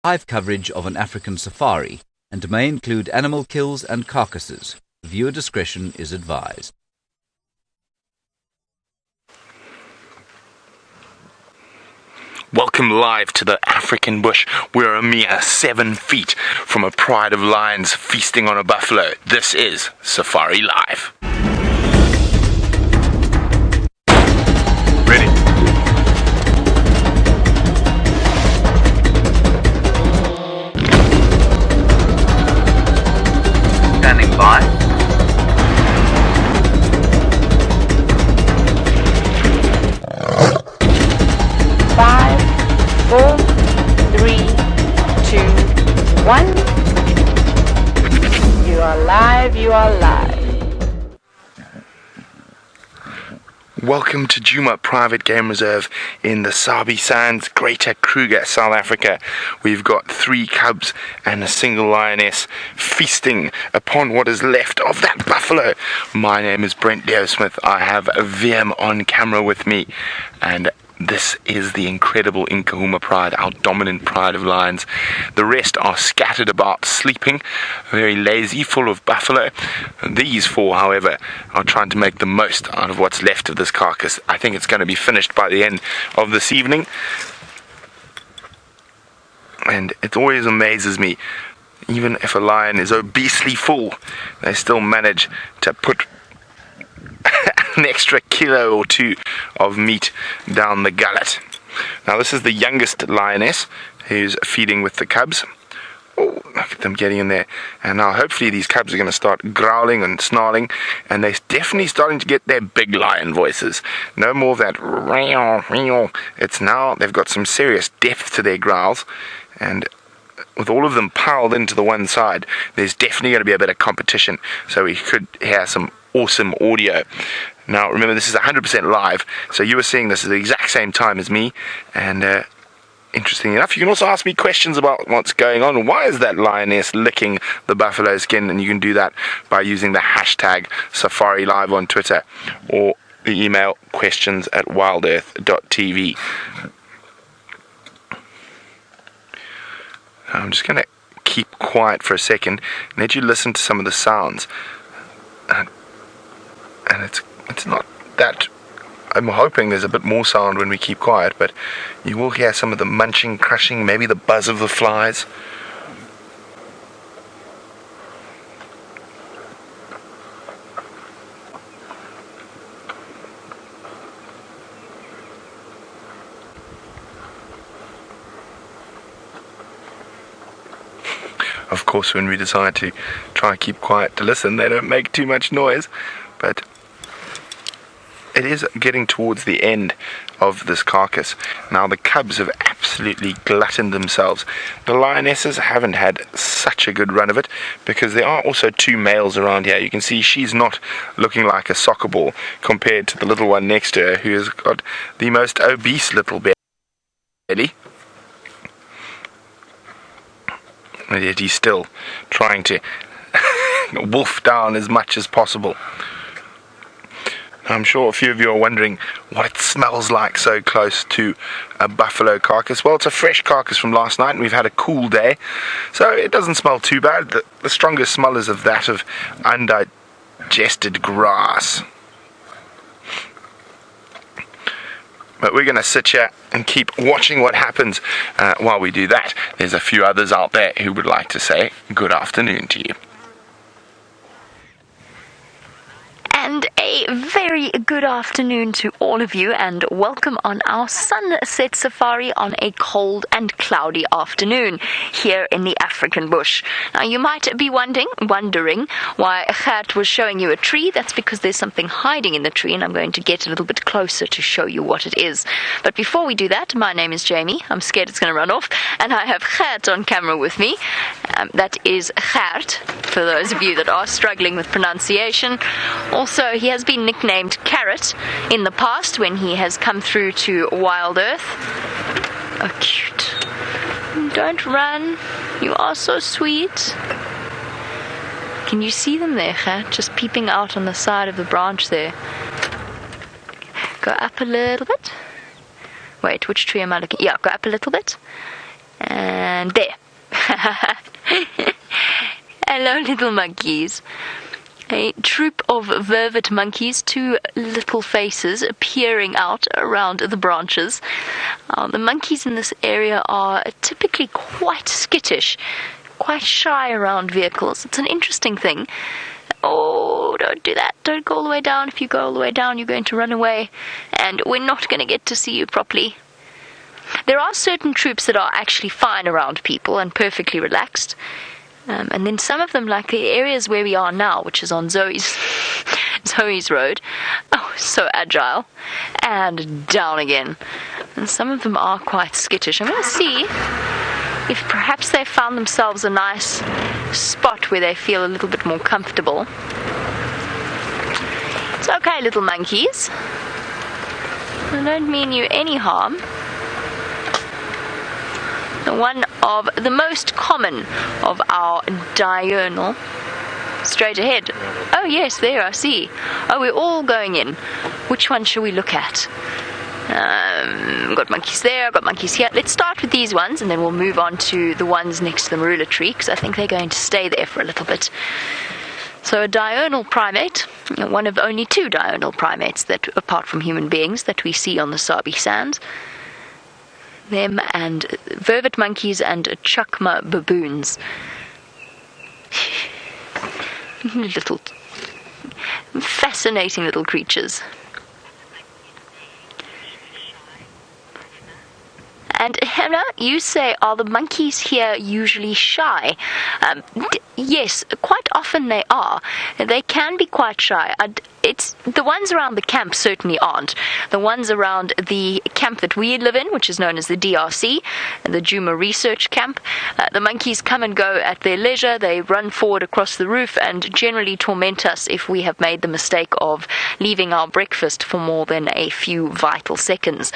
live coverage of an African safari and may include animal kills and carcasses. Viewer discretion is advised. Welcome live to the African bush. We're a mere 7 feet from a pride of lions feasting on a buffalo. This is Safari Live. Ready? Standing by. 5, 4, 3, 2, 1. You are live, you are live. Welcome to Djuma Private Game Reserve in the Sabi Sands, Greater Kruger, South Africa. We've got 3 cubs and a single lioness feasting upon what is left of that buffalo. My name is Brent Leo Smith. I have VM on camera with me, and this is the incredible Nkuhuma Pride, our dominant pride of lions. The rest are scattered about, sleeping, very lazy, full of buffalo. These 4, however, are trying to make the most out of what's left of this carcass. I think it's going to be finished by the end of this evening. And it always amazes me, even if a lion is obesely full, they still manage to put an extra kilo or 2 of meat down the gullet. Now this is the youngest lioness who's feeding with the cubs. Oh, look at them getting in there. And now hopefully these cubs are going to start growling and snarling, and they're definitely starting to get their big lion voices. No more of that meow, meow. It's now they've got some serious depth to their growls, and with all of them piled into the one side, there's definitely going to be a bit of competition, so we could hear some awesome audio. Now remember, this is 100% live, so you are seeing this at the exact same time as me, and interesting enough, you can also ask me questions about what's going on. Why is that lioness licking the buffalo skin? And you can do that by using the hashtag Safari Live on Twitter, or the email questions@WildEarthTV. I'm just going to keep quiet for a second and let you listen to some of the sounds. And it's not that. I'm hoping there's a bit more sound when we keep quiet, but you will hear some of the munching, crushing, maybe the buzz of the flies. Of course, when we decide to try and keep quiet to listen, they don't make too much noise, but it is getting towards the end of this carcass. Now the cubs have absolutely gluttoned themselves. The lionesses haven't had such a good run of it, because there are also 2 males around here. You can see she's not looking like a soccer ball compared to the little one next to her, who has got the most obese little belly. And yet he's still trying to wolf down as much as possible. I'm sure a few of you are wondering what it smells like so close to a buffalo carcass. Well, it's a fresh carcass from last night, and we've had a cool day, so it doesn't smell too bad. The strongest smell is of that of undigested grass. But we're going to sit here and keep watching what happens while we do that. There's a few others out there who would like to say good afternoon to you. And a very good afternoon to all of you, and welcome on our sunset safari on a cold and cloudy afternoon here in the African bush. Now you might be wondering why Gert was showing you a tree. That's because there's something hiding in the tree, and I'm going to get a little bit closer to show you what it is. But before we do that, my name is Jamie. I'm scared it's going to run off, and I have Gert on camera with me. That is Gert, for those of you that are struggling with pronunciation. Also, he has been nicknamed Carrot in the past when he has come through to Wild Earth. Oh, cute. Don't run. You are so sweet. Can you see them there, Gert? Just peeping out on the side of the branch there. Go up a little bit. Wait, which tree am I looking? Yeah, go up a little bit. And there. little monkeys. A troop of vervet monkeys, two little faces peering out around the branches. The monkeys in this area are typically quite skittish, quite shy around vehicles. It's an interesting thing. Oh, don't do that. Don't go all the way down. If you go all the way down, you're going to run away, and we're not going to get to see you properly. There are certain troops that are actually fine around people and perfectly relaxed. And then some of them, like the areas where we are now, which is on Zoe's road, so agile, and down again. And some of them are quite skittish. I'm going to see if perhaps they found themselves a nice spot where they feel a little bit more comfortable. It's okay, little monkeys. I don't mean you any harm. One of the most common of our diurnal. Straight ahead. Oh yes, there, I see. Oh, we're all going in. Which one shall we look at? Got monkeys there, got monkeys here. Let's start with these ones, and then we'll move on to the ones next to the marula tree, because I think they're going to stay there for a little bit. So a diurnal primate, one of only two diurnal primates that, apart from human beings, that we see on the Sabi Sands. Them and vervet monkeys and Nkuhuma baboons. Little, fascinating little creatures. And Hannah, you say, are the monkeys here usually shy? Yes, quite often they are. They can be quite shy. It's the ones around the camp certainly aren't. The ones around the camp that we live in, which is known as the DRC, the Djuma research camp, the monkeys come and go at their leisure. They run forward across the roof and generally torment us if we have made the mistake of leaving our breakfast for more than a few vital seconds.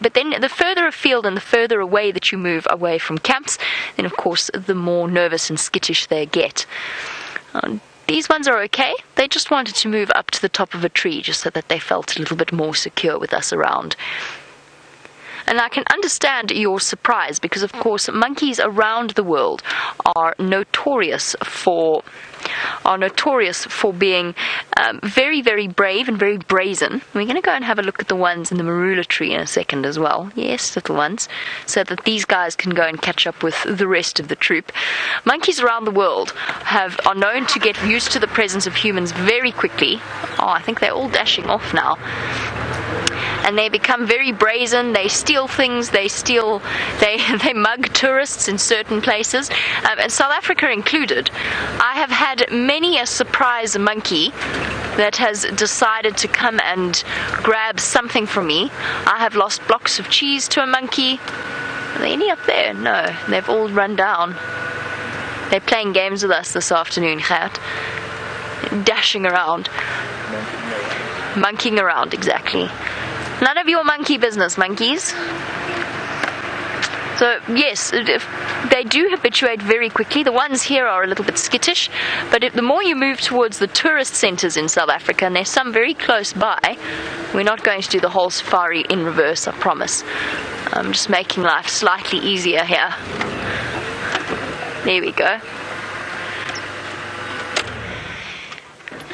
But then the further afield and the further away that you move away from camps, then of course the more nervous and skittish they get. These ones are okay. They just wanted to move up to the top of a tree just so that they felt a little bit more secure with us around. And I can understand your surprise because, of course, monkeys around the world are notorious for being very, very brave and very brazen. We're going to go and have a look at the ones in the marula tree in a second as well. Yes, little ones, so that these guys can go and catch up with the rest of the troop. Monkeys around the world are known to get used to the presence of humans very quickly. Oh, I think they're all dashing off now. And they become very brazen. They steal things. They mug tourists in certain places, and South Africa included. I have had many a surprise monkey that has decided to come and grab something from me. I have lost blocks of cheese to a monkey. Are there any up there? No, they've all run down. They're playing games with us this afternoon, Gert. Dashing around. Monkeying around, exactly. None of your monkey business, monkeys. So, yes, they do habituate very quickly. The ones here are a little bit skittish, but the more you move towards the tourist centres in South Africa, and there's some very close by, we're not going to do the whole safari in reverse, I promise. I'm just making life slightly easier here. There we go.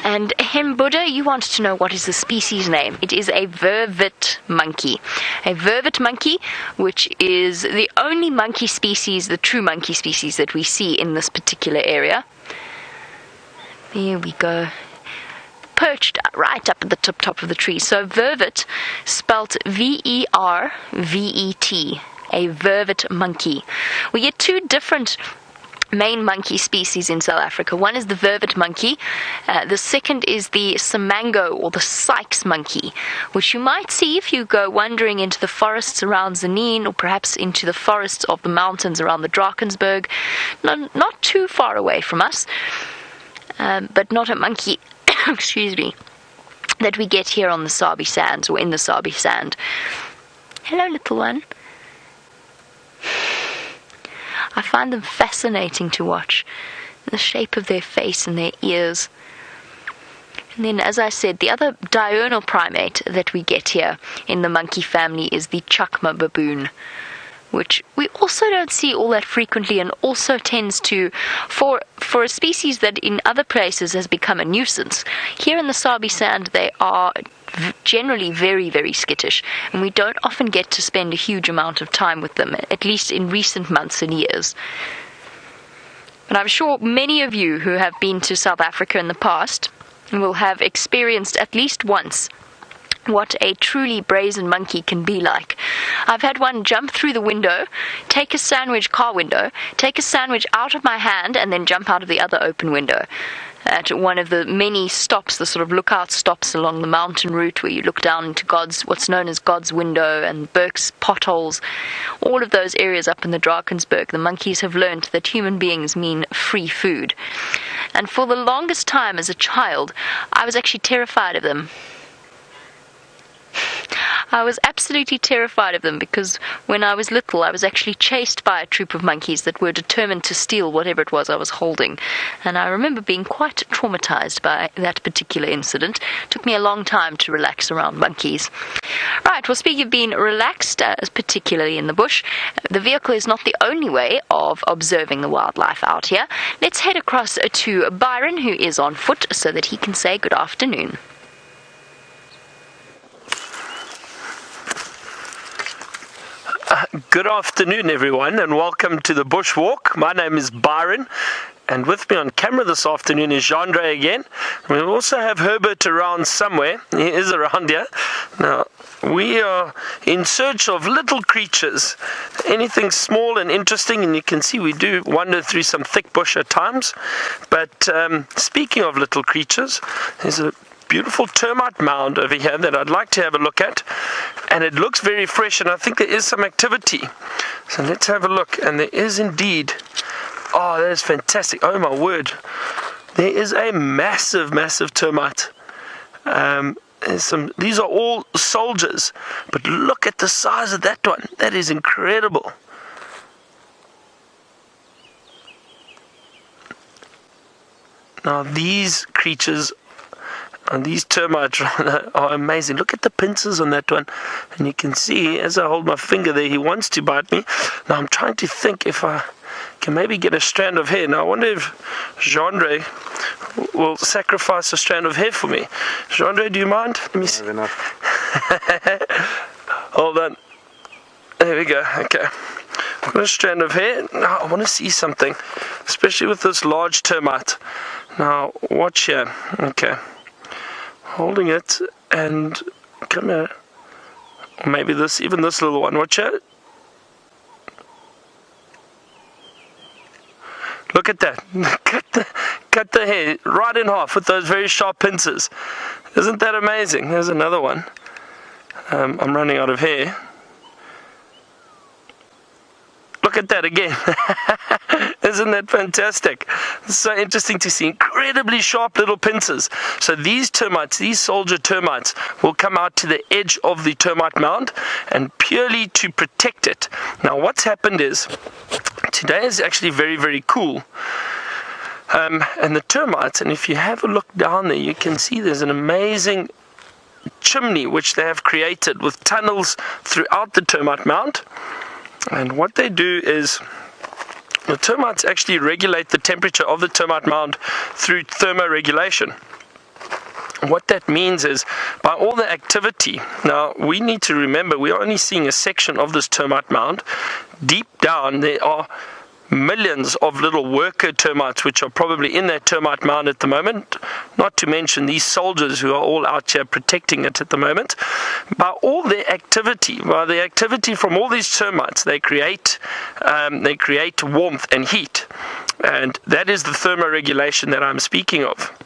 And Buddha, you wanted to know what is the species name. It is a vervet monkey. A vervet monkey, which is the only monkey species, the true monkey species that we see in this particular area. There we go. Perched right up at the top of the tree. So vervet, spelt V-E-R-V-E-T. A vervet monkey. We get two different main monkey species in South Africa. One is the vervet monkey. The second is the Simango or the Sykes monkey, which you might see if you go wandering into the forests around Zanin or perhaps into the forests of the mountains around the Drakensberg. Not too far away from us, but not a monkey, excuse me, that we get here on the Sabi Sands or in the Sabi Sand. Hello, little one. I find them fascinating to watch, the shape of their face and their ears. And then, as I said, the other diurnal primate that we get here in the monkey family is the Nkuhuma baboon, which we also don't see all that frequently and also tends to, for for a species that in other places has become a nuisance, here in the Sabi Sand they are generally very, very skittish, and we don't often get to spend a huge amount of time with them, at least in recent months and years. And I'm sure many of you who have been to South Africa in the past will have experienced at least once what a truly brazen monkey can be like. I've had one jump through the window, take a car window, take a sandwich out of my hand, and then jump out of the other open window. At one of the many stops, the sort of lookout stops along the mountain route where you look down into what's known as God's Window and Burke's Potholes, all of those areas up in the Drakensberg, the monkeys have learnt that human beings mean free food. And for the longest time as a child, I was actually terrified of them. I was absolutely terrified of them because when I was little I was actually chased by a troop of monkeys that were determined to steal whatever it was I was holding, and I remember being quite traumatized by that particular incident. It took me a long time to relax around monkeys. Right, well, speaking of being relaxed, particularly in the bush, the vehicle is not the only way of observing the wildlife out here. Let's head across to Byron, who is on foot, so that he can say good afternoon. Good afternoon, everyone, and welcome to the Bushwalk. My name is Byron, and with me on camera this afternoon is Jandre again. We also have Herbert around somewhere. He is around here. Now, we are in search of little creatures, anything small and interesting, and you can see we do wander through some thick bush at times. But speaking of little creatures, there's a beautiful termite mound over here that I'd like to have a look at, and it looks very fresh, and I think there is some activity, so let's have a look. And there is indeed, oh, that is fantastic, oh my word, there is a massive termite. These are all soldiers, but look at the size of that one. That is incredible. Now these creatures, and these termites are amazing. Look at the pincers on that one. And you can see, as I hold my finger there, he wants to bite me. Now I'm trying to think if I can maybe get a strand of hair. Now I wonder if Jandre will sacrifice a strand of hair for me. Jandre, do you mind? Let me see. Hold on. There we go. Okay. I've got a strand of hair. Now I want to see something, especially with this large termite. Now watch here. Okay. Holding it, and come here. Maybe even this little one. Watch out. Look at that. Cut the hair right in half with those very sharp pincers. Isn't that amazing? There's another one. I'm running out of hair. Look at that again. Isn't that fantastic? It's so interesting to see. Incredibly sharp little pincers. So these termites, these soldier termites, will come out to the edge of the termite mound, and purely to protect it. Now what's happened is, today is actually very, very cool. And the termites, and if you have a look down there, you can see there's an amazing chimney which they have created with tunnels throughout the termite mound. And what they do is, the termites actually regulate the temperature of the termite mound through thermoregulation. What that means is, by all the activity, now we need to remember we are only seeing a section of this termite mound. Deep down there are millions of little worker termites which are probably in that termite mound at the moment, not to mention these soldiers who are all out here protecting it at the moment. By all their activity, by the activity from all these termites, they create warmth and heat, and that is the thermoregulation that I'm speaking of.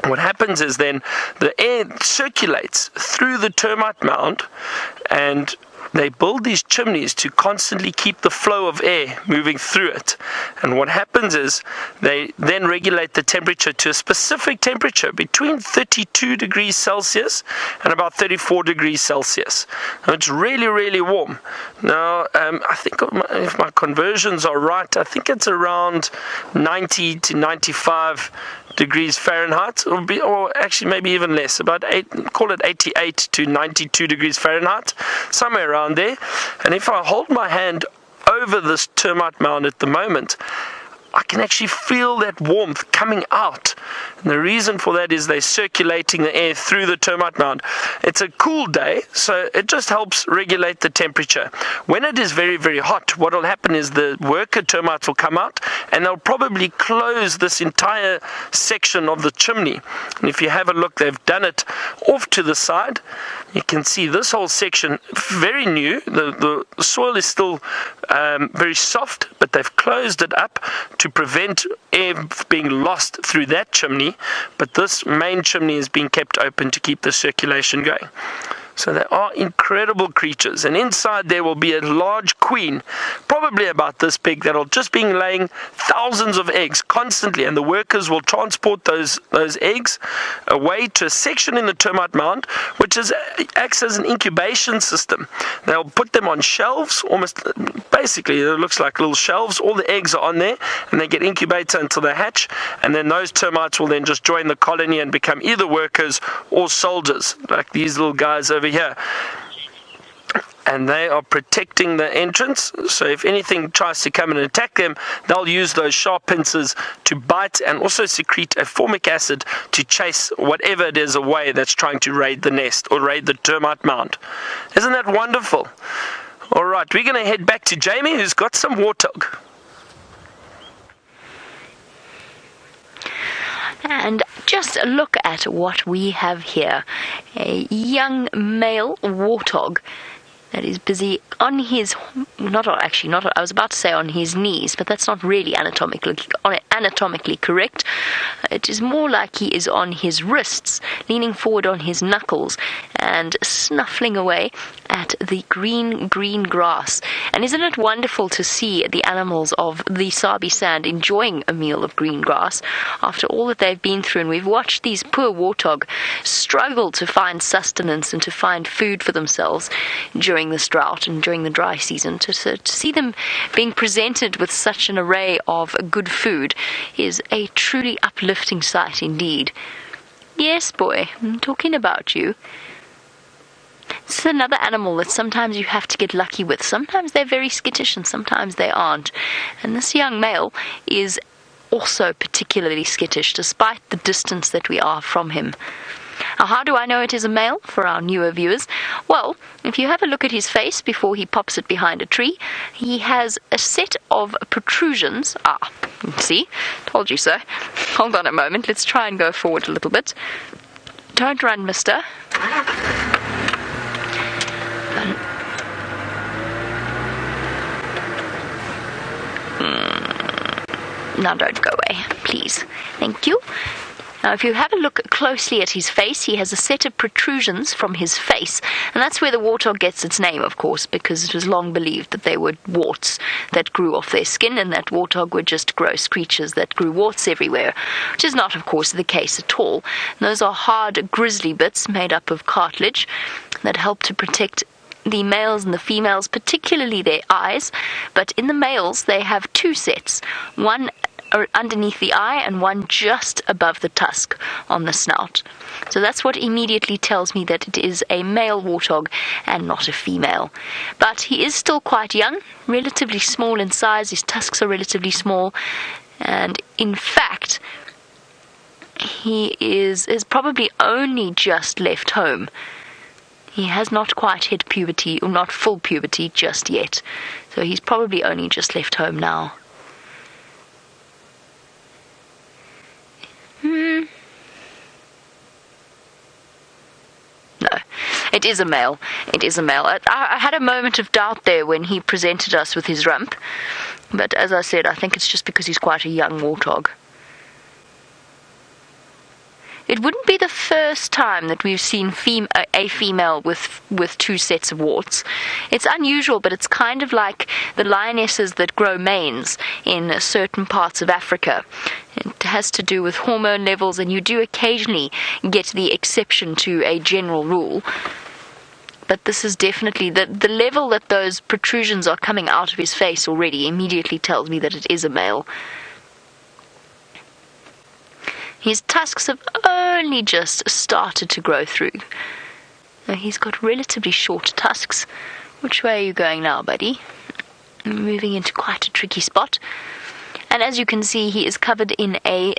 What happens is then the air circulates through the termite mound, and they build these chimneys to constantly keep the flow of air moving through it. And what happens is they then regulate the temperature to a specific temperature between 32 degrees Celsius and about 34 degrees Celsius. Now it's really, really warm. Now, I think if my conversions are right, I think it's around 90 to 95 degrees Fahrenheit, or actually maybe even less, about call it 88 to 92 degrees Fahrenheit, somewhere around there. And if I hold my hand over this termite mound at the moment, I can actually feel that warmth coming out. And the reason for that is they're circulating the air through the termite mound. It's a cool day, so it just helps regulate the temperature. When it is very, very hot, what will happen is the worker termites will come out and they'll probably close this entire section of the chimney. And if you have a look, they've done it off to the side. You can see this whole section, very new. The soil is still very soft, but they've closed it up to prevent air being lost through that chimney, but this main chimney is being kept open to keep the circulation going. So they are incredible creatures, and inside there will be a large queen, probably about this big, that'll just be laying thousands of eggs constantly, and the workers will transport those eggs away to a section in the termite mound, which acts as an incubation system. They'll put them on shelves, almost basically it looks like little shelves. All the eggs are on there, and they get incubated until they hatch, and then those termites will then just join the colony and become either workers or soldiers, like these little guys over here. And they are protecting the entrance, so if anything tries to come and attack them, they'll use those sharp pincers to bite and also secrete a formic acid to chase whatever it is away that's trying to raid the nest or raid the termite mound. Isn't that wonderful? Alright, we're going to head back to Jamie, who's got some warthog. And just look at what we have here. A young male warthog that is busy on his, I was about to say on his knees, but that's not really anatomically correct. It is more like he is on his wrists, leaning forward on his knuckles and snuffling away at the green grass. And isn't it wonderful to see the animals of the Sabi Sand enjoying a meal of green grass after all that they've been through? And we've watched these poor warthog struggle to find sustenance and to find food for themselves during this drought and during the dry season. To see them being presented with such an array of good food is a truly uplifting sight indeed. Yes, boy, I'm talking about you. This is another animal that sometimes you have to get lucky with. Sometimes they're very skittish and sometimes they aren't. And this young male is also particularly skittish, despite the distance that we are from him. Now, how do I know it is a male for our newer viewers? Well, if you have a look at his face before he pops it behind a tree, he has a set of protrusions. See? Told you so. Hold on a moment. Let's try and go forward a little bit. Don't run, mister. Now don't go away, please. Thank you. Now, if you have a look closely at his face, he has a set of protrusions from his face, and that's where the warthog gets its name, of course, because it was long believed that they were warts that grew off their skin, and that warthog were just gross creatures that grew warts everywhere, which is not, of course, the case at all. Those are hard, grisly bits made up of cartilage that help to protect the males and the females, particularly their eyes, but in the males they have two sets, one underneath the eye and one just above the tusk on the snout. So that's what immediately tells me that it is a male warthog and not a female. But he is still quite young, relatively small in size. His tusks are relatively small, and in fact he is probably only just left home. He has not quite hit puberty, or not full puberty just yet, so he's probably only just left home now. No, it is a male. It is a male. I had a moment of doubt there when he presented us with his rump, but as I said, I think it's just because he's quite a young warthog. It wouldn't be the first time that we've seen a female with two sets of warts. It's unusual, but it's kind of like the lionesses that grow manes in certain parts of Africa. It has to do with hormone levels, and you do occasionally get the exception to a general rule. But this is definitely the level that those protrusions are coming out of his face already immediately tells me that it is a male. His tusks have only just started to grow through. Now, he's got relatively short tusks. Which way are you going now, buddy? Moving into quite a tricky spot. And as you can see, he is covered in a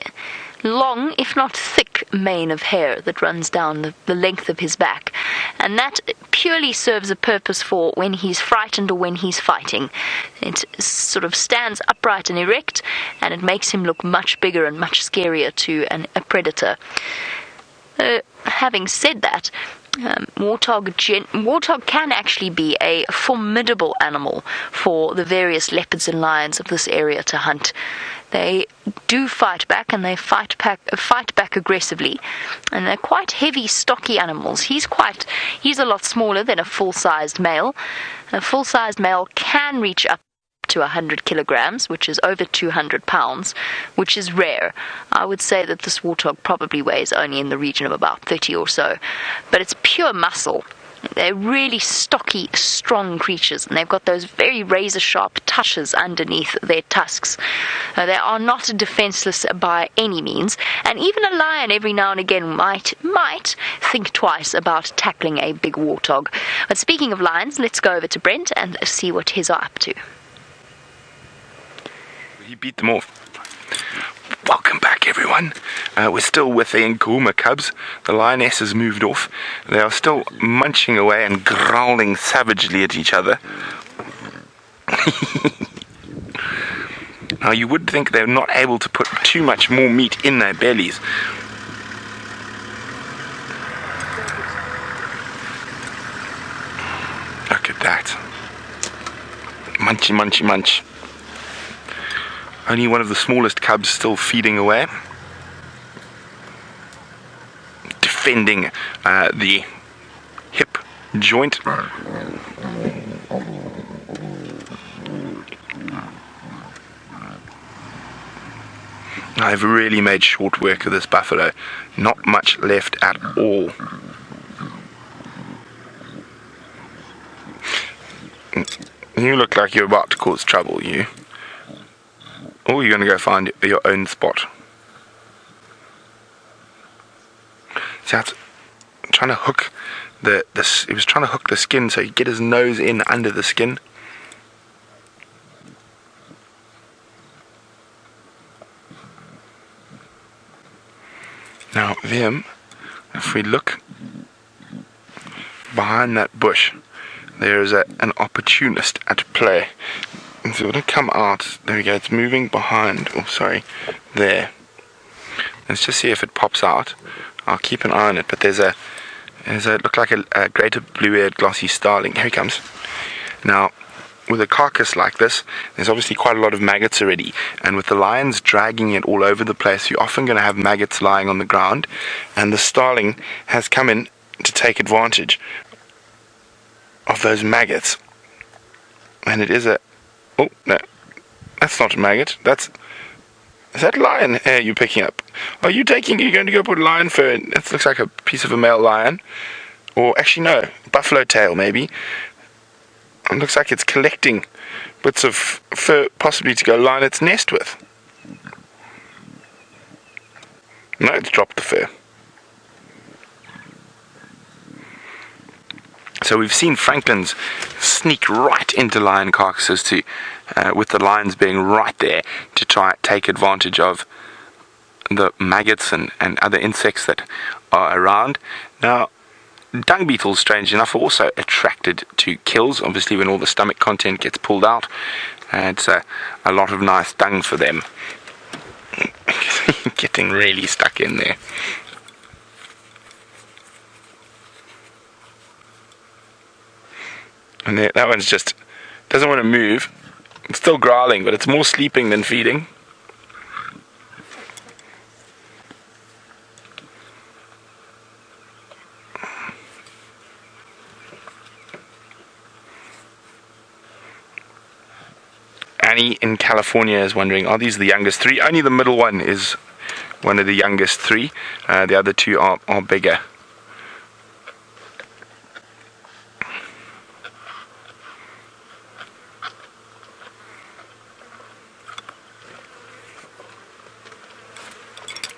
long, if not thick, mane of hair that runs down the length of his back. And that purely serves a purpose for when he's frightened or when he's fighting. It sort of stands upright and erect, and it makes him look much bigger and much scarier to a predator. Having said that, warthog can actually be a formidable animal for the various leopards and lions of this area to hunt. They do fight back, and they fight back aggressively, and they're quite heavy, stocky animals. He's a lot smaller than a full-sized male. A full-sized male can reach up to 100 kilograms, which is over 200 pounds, which is rare. I would say that this warthog probably weighs only in the region of about 30 or so, but it's pure muscle. They're really stocky, strong creatures, and they've got those very razor-sharp tushes underneath their tusks. They are not defenseless by any means, and even a lion every now and again might think twice about tackling a big warthog. But speaking of lions, let's go over to Brent and see what his are up to. He beat them off. Welcome back, everyone. We're still with the Nkuhuma cubs. The lioness has moved off. They are still munching away and growling savagely at each other. Now, you would think they're not able to put too much more meat in their bellies. Look at that. Munchy, munchy, munch. Only one of the smallest cubs still feeding away. Defending the hip joint. I've really made short work of this buffalo. Not much left at all. You look like you're about to cause trouble, you. Or you're going to go find your own spot. See, that's trying to hook he was trying to hook the skin so he'd get his nose in under the skin. Now them, if we look behind that bush, there is an opportunist at play. And so when it come out, there we go, it's moving behind, there. Let's just see if it pops out. I'll keep an eye on it, but there's a look like a greater blue-eared glossy starling. Here he comes. Now, with a carcass like this, there's obviously quite a lot of maggots already, and with the lions dragging it all over the place, you're often going to have maggots lying on the ground, and the starling has come in to take advantage of those maggots. And it is oh, no, that's not a maggot. Is that lion hair you're picking up? You're going to go put lion fur in? It looks like a piece of a male lion. Or actually no, buffalo tail maybe. It looks like it's collecting bits of fur possibly to go line its nest with. No, it's dropped the fur. So we've seen francolins sneak right into lion carcasses too, with the lions being right there to try take advantage of the maggots and other insects that are around. Now, dung beetles, strange enough, are also attracted to kills, obviously when all the stomach content gets pulled out. It's a lot of nice dung for them. Getting really stuck in there. And that one's just doesn't want to move. It's still growling, but it's more sleeping than feeding. Annie in California is wondering, are these the youngest three? Only the middle one is one of the youngest three. The other two are bigger.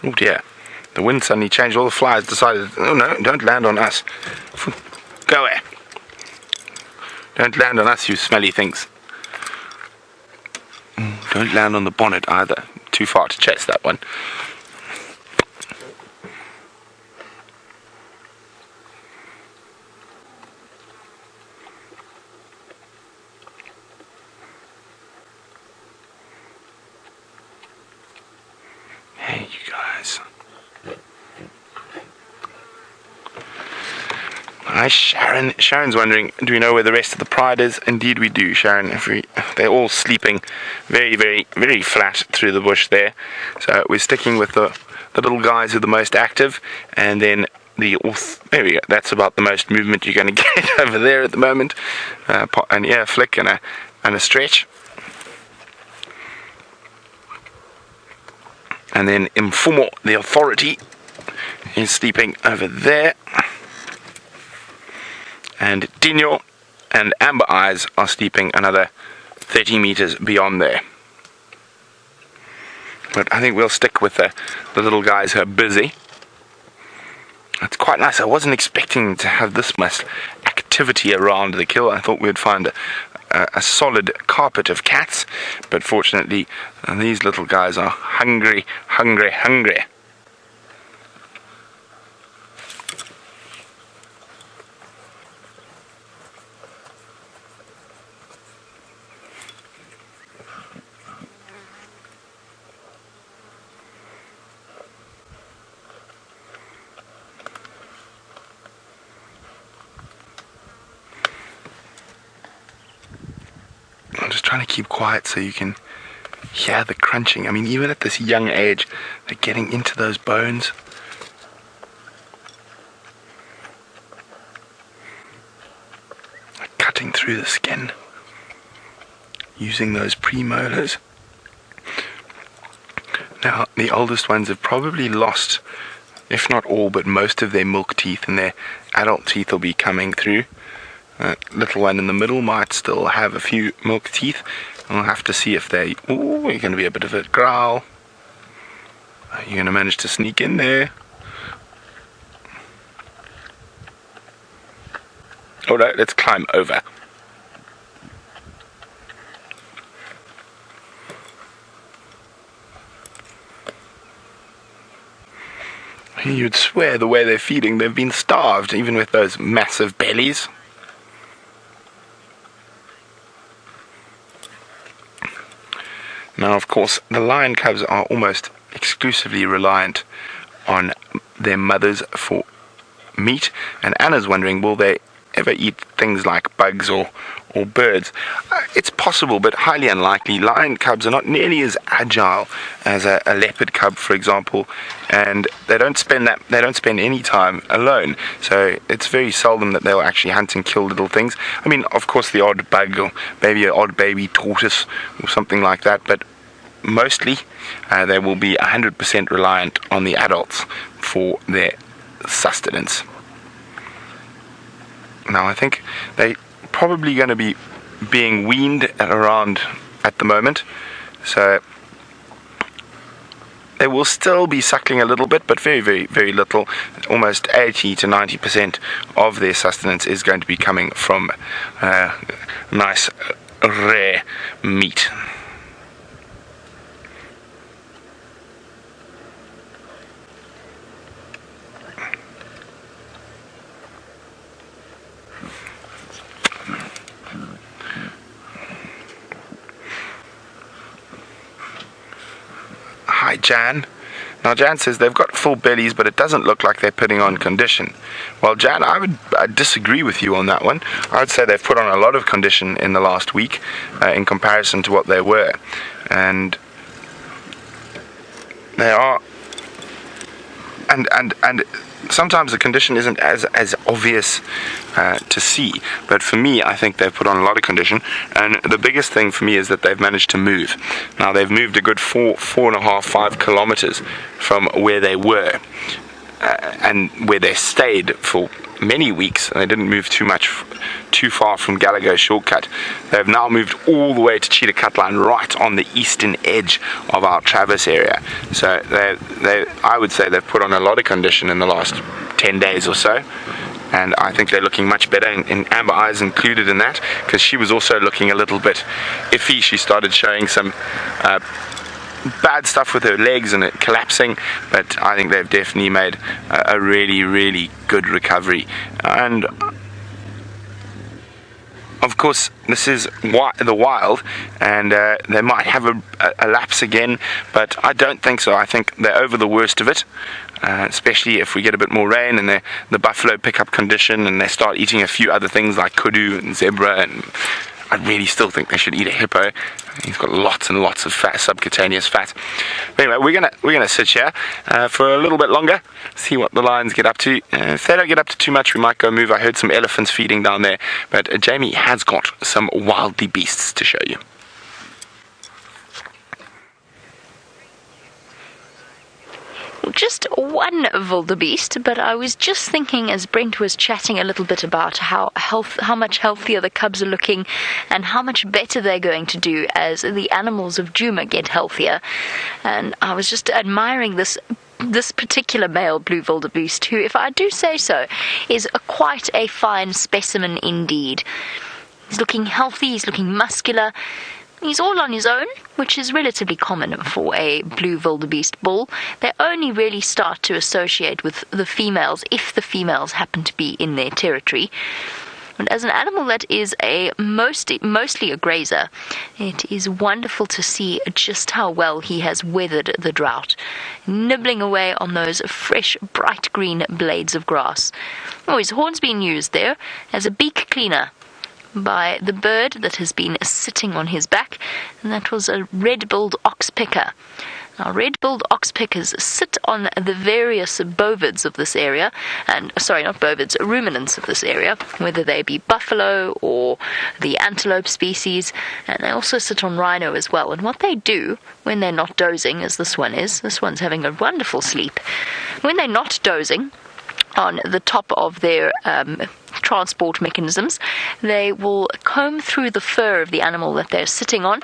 Oh dear, the wind suddenly changed. All the flies decided, oh no, don't land on us. Go away. Don't land on us, you smelly things. Don't land on the bonnet either. Too far to chase that one. Hey, you guys. Hi, Sharon. Sharon's wondering, do we know where the rest of the pride is? Indeed we do, Sharon. They're all sleeping very, very, very flat through the bush there. So we're sticking with the little guys who are the most active, and then there we go. That's about the most movement you're going to get over there at the moment. An ear flick and a stretch. And then Mfumo, the authority, is sleeping over there. And Dino and Amber Eyes are sleeping another 30 meters beyond there. But I think we'll stick with the little guys who are busy. It's quite nice. I wasn't expecting to have this much activity around the kill. I thought we'd find a solid carpet of cats, but fortunately these little guys are hungry, hungry, hungry. I'm just trying to keep quiet so you can hear the crunching. I mean, even at this young age, they're getting into those bones. They're cutting through the skin, using those premolars. Now, the oldest ones have probably lost, if not all, but most of their milk teeth, and their adult teeth will be coming through. Little one in the middle might still have a few milk teeth. We'll have to see if they... Ooh, you're going to be a bit of a growl. You're going to manage to sneak in there. Oh no, let's climb over. You'd swear the way they're feeding, they've been starved, even with those massive bellies. Now, of course, the lion cubs are almost exclusively reliant on their mothers for meat, and Anna's wondering, will they ever eat things like bugs or birds? It's possible, but highly unlikely. Lion cubs are not nearly as agile as a leopard cub, for example, and they don't spend any time alone. So it's very seldom that they'll actually hunt and kill little things. I mean, of course, the odd bug or maybe an odd baby tortoise or something like that, but mostly they will be 100% reliant on the adults for their sustenance. Now, I think they're probably going to be being weaned around at the moment, so they will still be suckling a little bit, but very, very, very little. Almost 80 to 90% of their sustenance is going to be coming from nice, rare meat. Hi, Jan. Now, Jan says they've got full bellies, but it doesn't look like they're putting on condition. Well, Jan, I would disagree with you on that one. I would say they've put on a lot of condition in the last week in comparison to what they were. And they are... And sometimes the condition isn't as obvious to see, but for me, I think they've put on a lot of condition, and the biggest thing for me is that they've managed to move. Now, they've moved a good 4.5 kilometers from where they were, and where they stayed for many weeks, and they didn't move too far from Gallagher Shortcut. They've now moved all the way to Cheetah Cut Line, right on the eastern edge of our Travis area. So I would say they've put on a lot of condition in the last 10 days or so, and I think they're looking much better, and Amber Eyes included in that, because she was also looking a little bit iffy. She started showing some bad stuff with her legs and it collapsing, but I think they've definitely made a really, really good recovery. And of course, this is the wild, and they might have a lapse again, but I don't think so. I think they're over the worst of it, especially if we get a bit more rain and the buffalo pick up condition and they start eating a few other things like kudu and zebra, and I really still think they should eat a hippo. He's got lots and lots of fat, subcutaneous fat. But anyway, we're gonna sit here for a little bit longer, see what the lions get up to. If they don't get up to too much, we might go move. I heard some elephants feeding down there, but Jamie has got some wildebeests to show you. Just one wildebeest, but I was just thinking as Brent was chatting a little bit about how much healthier the cubs are looking and how much better they're going to do as the animals of Djuma get healthier. And I was just admiring this particular male blue wildebeest, who, if I do say so, is quite a fine specimen indeed. He's looking healthy, he's looking muscular. He's all on his own, which is relatively common for a blue wildebeest bull. They only really start to associate with the females if the females happen to be in their territory. And as an animal that is mostly a grazer, it is wonderful to see just how well he has weathered the drought, nibbling away on those fresh, bright green blades of grass. Oh, his horn's been used there as a beak cleaner by the bird that has been sitting on his back, and that was a red-billed oxpecker. Now, red-billed oxpeckers sit on the various bovids of this area, ruminants of this area, whether they be buffalo or the antelope species, and they also sit on rhino as well. And what they do when they're not dozing, as this one's having a wonderful sleep, when they're not dozing on the top of their transport mechanisms, they will comb through the fur of the animal that they're sitting on,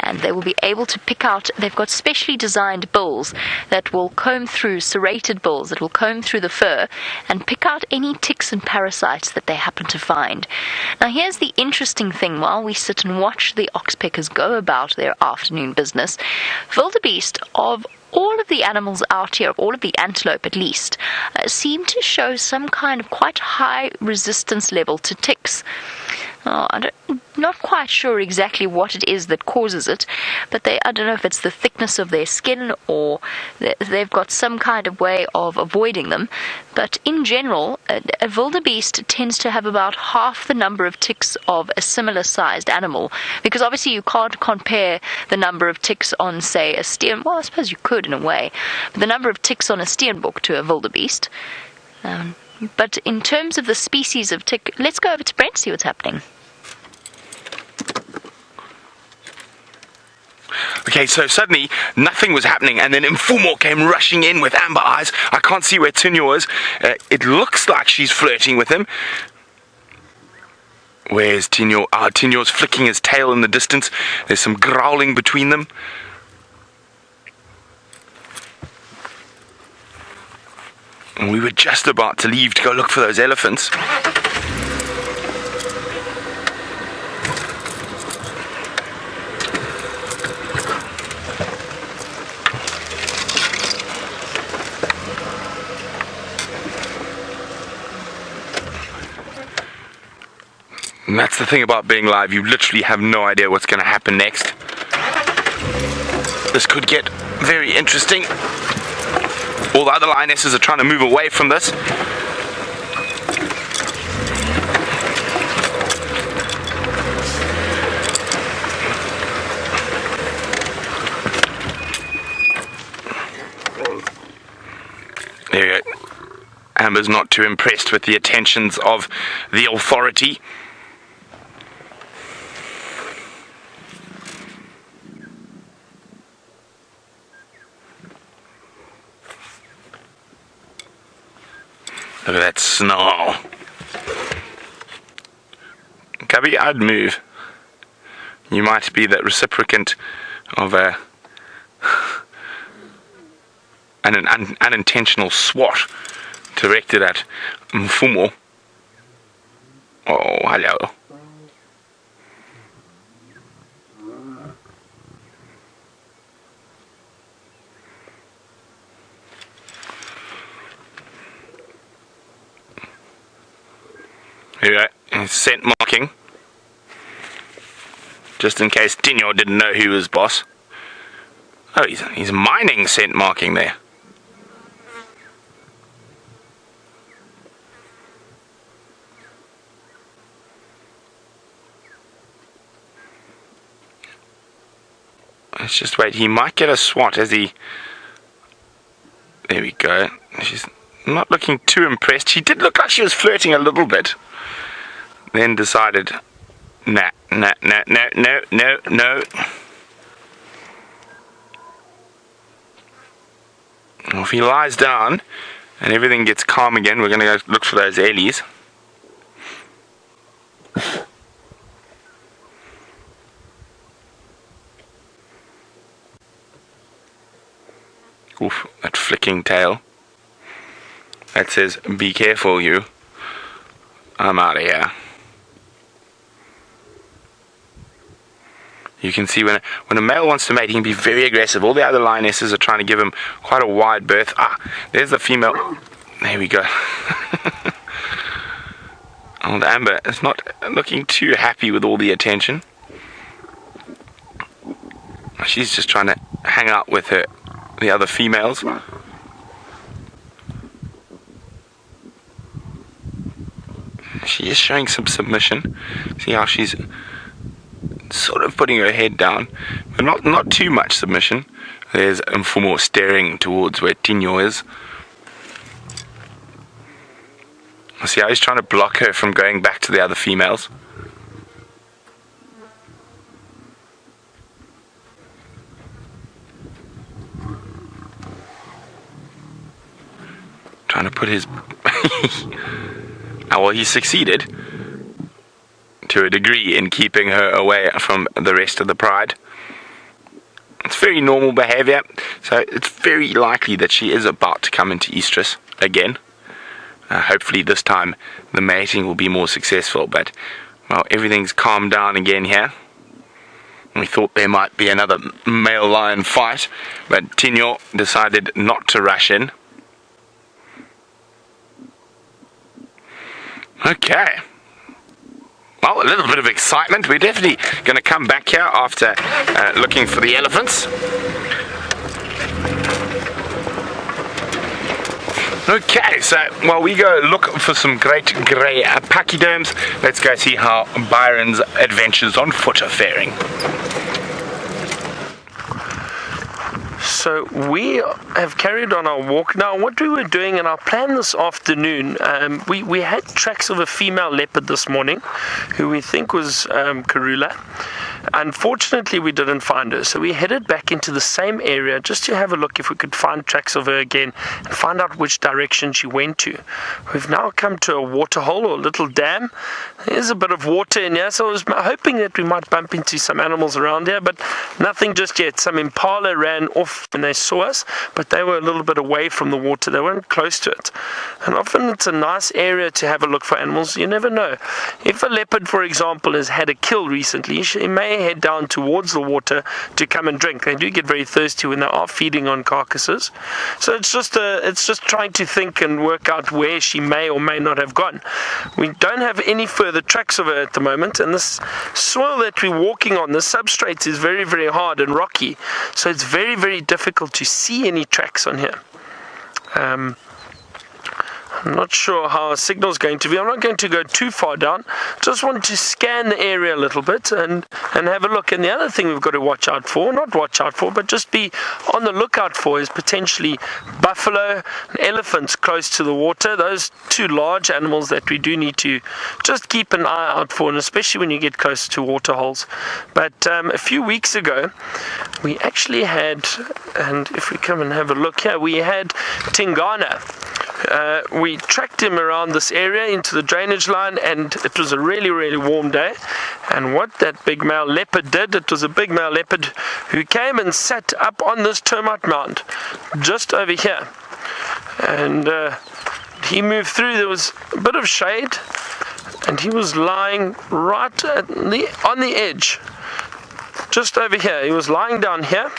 and they will be able to pick out, they've got specially designed bills that will comb through, serrated bills that will comb through the fur and pick out any ticks and parasites that they happen to find. Now here's the interesting thing: while we sit and watch the oxpeckers go about their afternoon business, wildebeest of all of the animals out here, all of the antelope at least, seem to show some kind of quite high resistance level to ticks. I'm not quite sure exactly what it is that causes it, but I don't know if it's the thickness of their skin or they've got some kind of way of avoiding them. But in general, a wildebeest tends to have about half the number of ticks of a similar sized animal, because obviously you can't compare the number of ticks on, say, a steer. Well, I suppose you could in a way, but the number of ticks on a steenbok to a wildebeest. But in terms of the species of tick, let's go over to Brent, see what's happening. Okay, so suddenly nothing was happening, and then Nkuhuma came rushing in with Amber Eyes. I can't see where Tinyo is. It looks like she's flirting with him. Where's Tinyo? Tinyo's flicking his tail in the distance. There's some growling between them. And we were just about to leave to go look for those elephants. And that's the thing about being live, you literally have no idea what's going to happen next. This could get very interesting. All the other lionesses are trying to move away from this. There you go. Amber's not too impressed with the attentions of the authority. Look at that snarl. Cubby, I'd move. You might be the reciprocant of an unintentional swat directed at Nkuhuma. Oh, hello. Here we go. Scent marking. Just in case Djuma didn't know who was boss. Oh, he's mining scent marking there. Let's just wait. He might get a swat as he... There we go. She's not looking too impressed. She did look like she was flirting a little bit. Then decided, nah. Well, if he lies down and everything gets calm again, we're going to go look for those Ellies. Oof, that flicking tail. That says, be careful, you. I'm out of here. You can see when a male wants to mate, he can be very aggressive. All the other lionesses are trying to give him quite a wide berth. Ah, there's the female. There we go. Old Amber is not looking too happy with all the attention. She's just trying to hang out with the other females. She is showing some submission. See how she's sort of putting her head down, but not too much submission. There's Nkuhuma staring towards where Djuma is. See how he's trying to block her from going back to the other females. Trying to put his... Oh, well, he succeeded to a degree in keeping her away from the rest of the pride. It's very normal behavior, so it's very likely that she is about to come into estrus again. Hopefully this time the mating will be more successful, but well, everything's calmed down again here. We thought there might be another male lion fight, but Djuma decided not to rush in. Okay. Well, a little bit of excitement. We're definitely going to come back here after looking for the elephants. Okay, so while we go look for some great grey pachyderms, let's go see how Byron's adventures on foot are faring. So we have carried on our walk. Now, what we were doing in our plan this afternoon, we had tracks of a female leopard this morning, who we think was Karula. Unfortunately, we didn't find her, so we headed back into the same area just to have a look if we could find tracks of her again and find out which direction she went to. We've now come to a water hole or a little dam. There's a bit of water in here, so I was hoping that we might bump into some animals around here, but nothing just yet. Some Impala ran off when they saw us, but they were a little bit away from the water. They weren't close to it. And often it's a nice area to have a look for animals. You never know. If a leopard, for example, has had a kill recently, she may head down towards the water to come and drink. They do get very thirsty when they are feeding on carcasses. So it's just trying to think and work out where she may or may not have gone. We don't have any further tracks of her at the moment, and this soil that we're walking on, the substrate is very, very hard and rocky, so it's very, very difficult to see any tracks on here. I'm not sure how our signal is going to be. I'm not going to go too far down. Just want to scan the area a little bit and have a look. And the other thing we've got to watch out for, not watch out for, but just be on the lookout for, is potentially buffalo and elephants close to the water. Those two large animals that we do need to just keep an eye out for, and especially when you get close to water holes. But a few weeks ago, we actually had, and if we come and have a look here, we had Tingana. We tracked him around this area into the drainage line, and it was a really, really warm day. And what that big male leopard did, it was a big male leopard who came and sat up on this termite mound just over here. And he moved through. There was a bit of shade, and he was lying right on the edge, just over here. He was lying down here,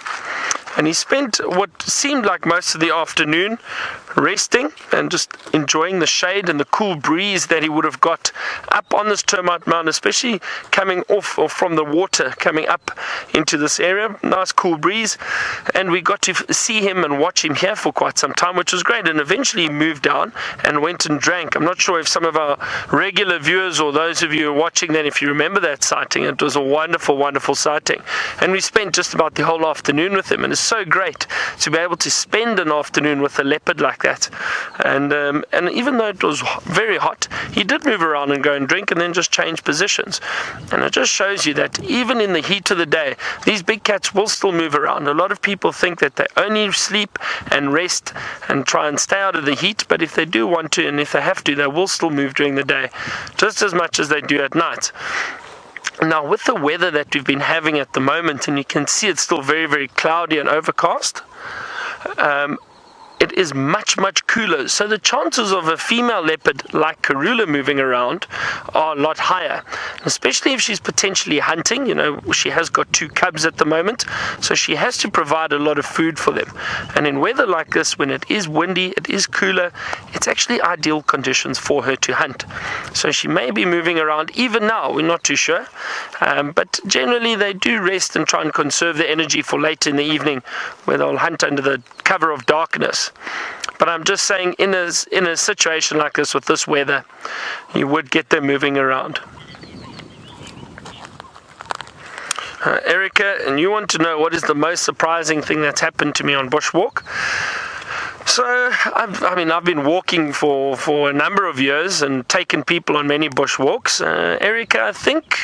and he spent what seemed like most of the afternoon resting and just enjoying the shade and the cool breeze that he would have got up on this termite mound, especially coming off or from the water coming up into this area. Nice cool breeze, and we got to see him and watch him here for quite some time, which was great. And eventually he moved down and went and drank. I'm not sure if some of our regular viewers or those of you who are watching that, if you remember that sighting. It was a wonderful, wonderful sighting, and we spent just about the whole afternoon with him, and it's so great to be able to spend an afternoon with a leopard like that. And even though it was very hot, he did move around and go and drink and then just change positions. And it just shows you that even in the heat of the day, these big cats will still move around. A lot of people think that they only sleep and rest and try and stay out of the heat, but if they do want to and if they have to, they will still move during the day just as much as they do at night. Now, with the weather that we've been having at the moment, and you can see it's still very, very cloudy and overcast, it is much, much cooler. So the chances of a female leopard like Karula moving around are a lot higher, especially if she's potentially hunting. You know, she has got 2 cubs at the moment, so she has to provide a lot of food for them. And in weather like this, when it is windy, it is cooler, it's actually ideal conditions for her to hunt. So she may be moving around even now, we're not too sure. But generally they do rest and try and conserve their energy for late in the evening, where they'll hunt under the cover of darkness. But I'm just saying, in a situation like this with this weather, you would get them moving around. Erica, and you want to know what is the most surprising thing that's happened to me on bushwalk? So, I've been walking for a number of years and taken people on many bushwalks. Erica, I think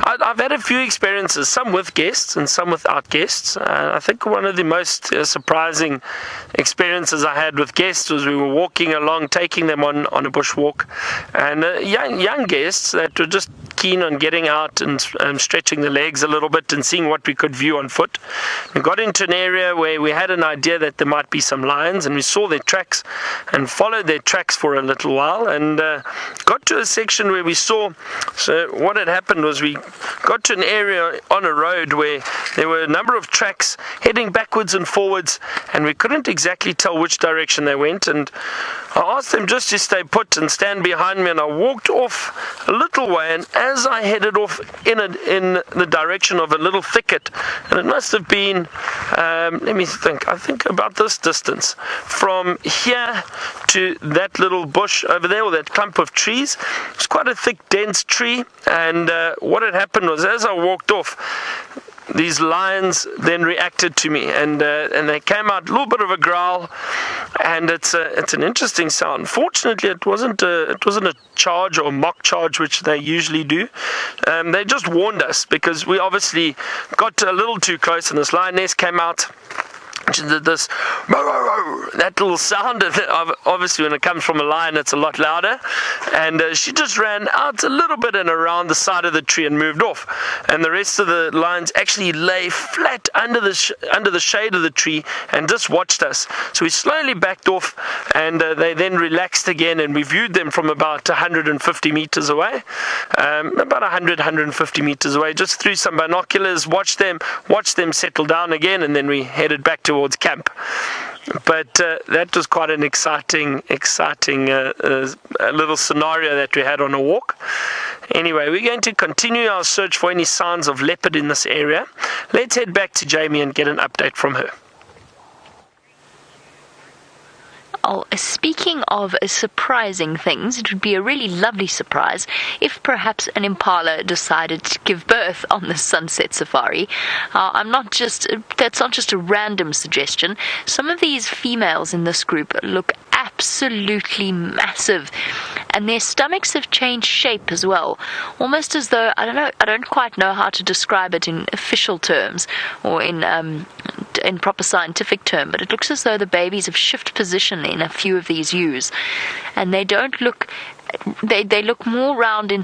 I've had a few experiences, some with guests and some without guests. I think one of the most surprising experiences I had with guests was we were walking along, taking them on a bushwalk, and young guests that were just keen on getting out and stretching the legs a little bit and seeing what we could view on foot. We got into an area where we had an idea that there might be some lions, and we saw their tracks and followed their tracks for a little while, and got to a section where we saw, so what had happened was we got to an area on a road where there were a number of tracks heading backwards and forwards, and we couldn't exactly tell which direction they went. And I asked them just to stay put and stand behind me, and I walked off a little way, and as I headed off in the direction of a little thicket, and it must have been, let me think, I think about this distance from here to that little bush over there, or that clump of trees. It's quite a thick, dense tree, and what had happened was, as I walked off, these lions then reacted to me, and they came out, a little bit of a growl, and it's an interesting sound. Fortunately, it wasn't a charge or mock charge, which they usually do. They just warned us, because we obviously got a little too close, and this lioness came out. She did this, that little sound. Obviously, when it comes from a lion, it's a lot louder. And she just ran out a little bit and around the side of the tree and moved off. And the rest of the lions actually lay flat under the shade of the tree and just watched us. So we slowly backed off, and they then relaxed again, and we viewed them from about 150 meters away, about 150 meters away, just through some binoculars, watched them settle down again, and then we headed back towards camp. But that was quite an exciting little scenario that we had on a walk. Anyway, we're going to continue our search for any signs of leopard in this area. Let's head back to Jamie and get an update from her. Oh, speaking of surprising things, it would be a really lovely surprise if perhaps an impala decided to give birth on the sunset safari. That's not just a random suggestion. Some of these females in this group look absolutely massive, and their stomachs have changed shape as well, almost as though, I don't quite know how to describe it in official terms or in proper scientific term, but it looks as though the babies have shifted position in a few of these ewes, and they look more round in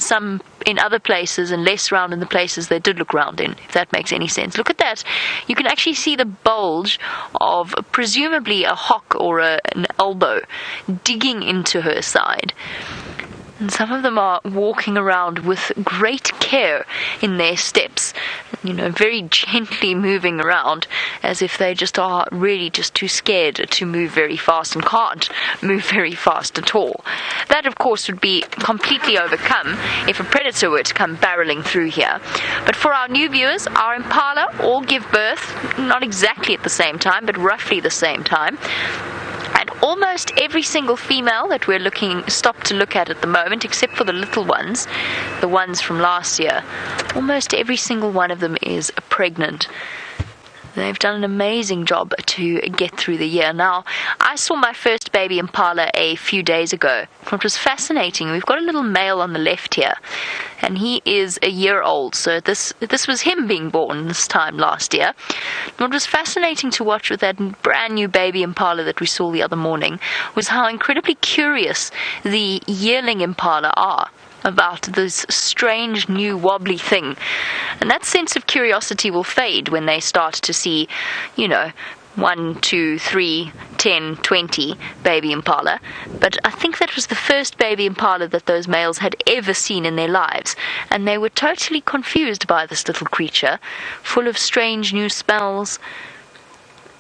other places and less round in the places they did look round in, if that makes any sense. Look at that. You can actually see the bulge of presumably a hock or an elbow digging into her side. And some of them are walking around with great care in their steps, very gently moving around as if they just are really just too scared to move very fast and can't move very fast at all. That, of course, would be completely overcome if a predator were to come barreling through here. But for our new viewers, our Impala all give birth, not exactly at the same time, but roughly the same time. And almost every single female that we're stopped to look at the moment, except for the little ones, the ones from last year, almost every single one of them is pregnant. They've done an amazing job to get through the year. Now, I saw my first baby Impala a few days ago. It was fascinating. We've got a little male on the left here, and he is a year old. So this was him being born this time last year. What was fascinating to watch with that brand new baby Impala that we saw the other morning was how incredibly curious the yearling Impala are about this strange new wobbly thing. And that sense of curiosity will fade when they start to see, 1, 2, 3, 10, 20 baby Impala. But I think that was the first baby Impala that those males had ever seen in their lives, and they were totally confused by this little creature, full of strange new smells,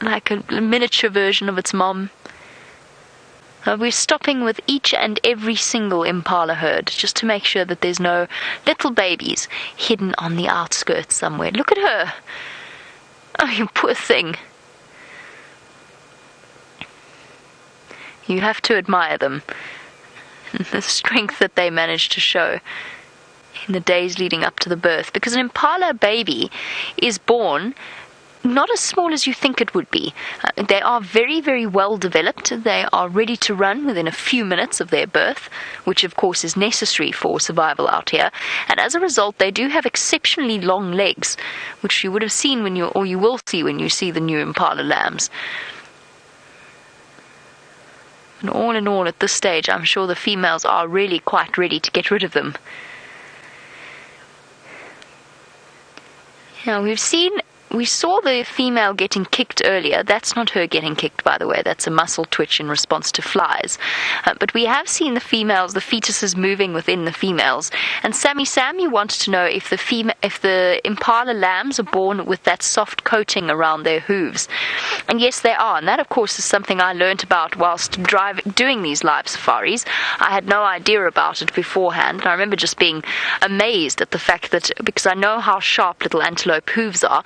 like a miniature version of its mom. We're stopping with each and every single Impala herd just to make sure that there's no little babies hidden on the outskirts somewhere. Look at her. Oh, you poor thing. You have to admire them. The strength that they managed to show in the days leading up to the birth. Because an Impala baby is born not as small as you think it would be. They are very, very well developed. They are ready to run within a few minutes of their birth, which of course is necessary for survival out here. And as a result, they do have exceptionally long legs, which you would have seen you will see when you see the new Impala lambs. And all in all, at this stage, I'm sure the females are really quite ready to get rid of them. Now, we saw the female getting kicked earlier. That's not her getting kicked, by the way. That's a muscle twitch in response to flies. But we have seen the fetuses moving within the females. And Sam, you wanted to know if the Impala lambs are born with that soft coating around their hooves. And yes, they are. And that, of course, is something I learnt about whilst doing these live safaris. I had no idea about it beforehand. And I remember just being amazed at the fact that, because I know how sharp little antelope hooves are,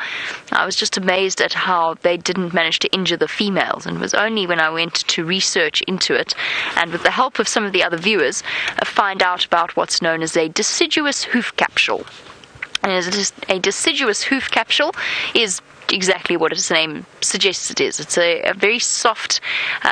I was just amazed at how they didn't manage to injure the females, and it was only when I went to research into it, and with the help of some of the other viewers, find out about what's known as a deciduous hoof capsule. And a deciduous hoof capsule is exactly what its name suggests it is. It's a very soft,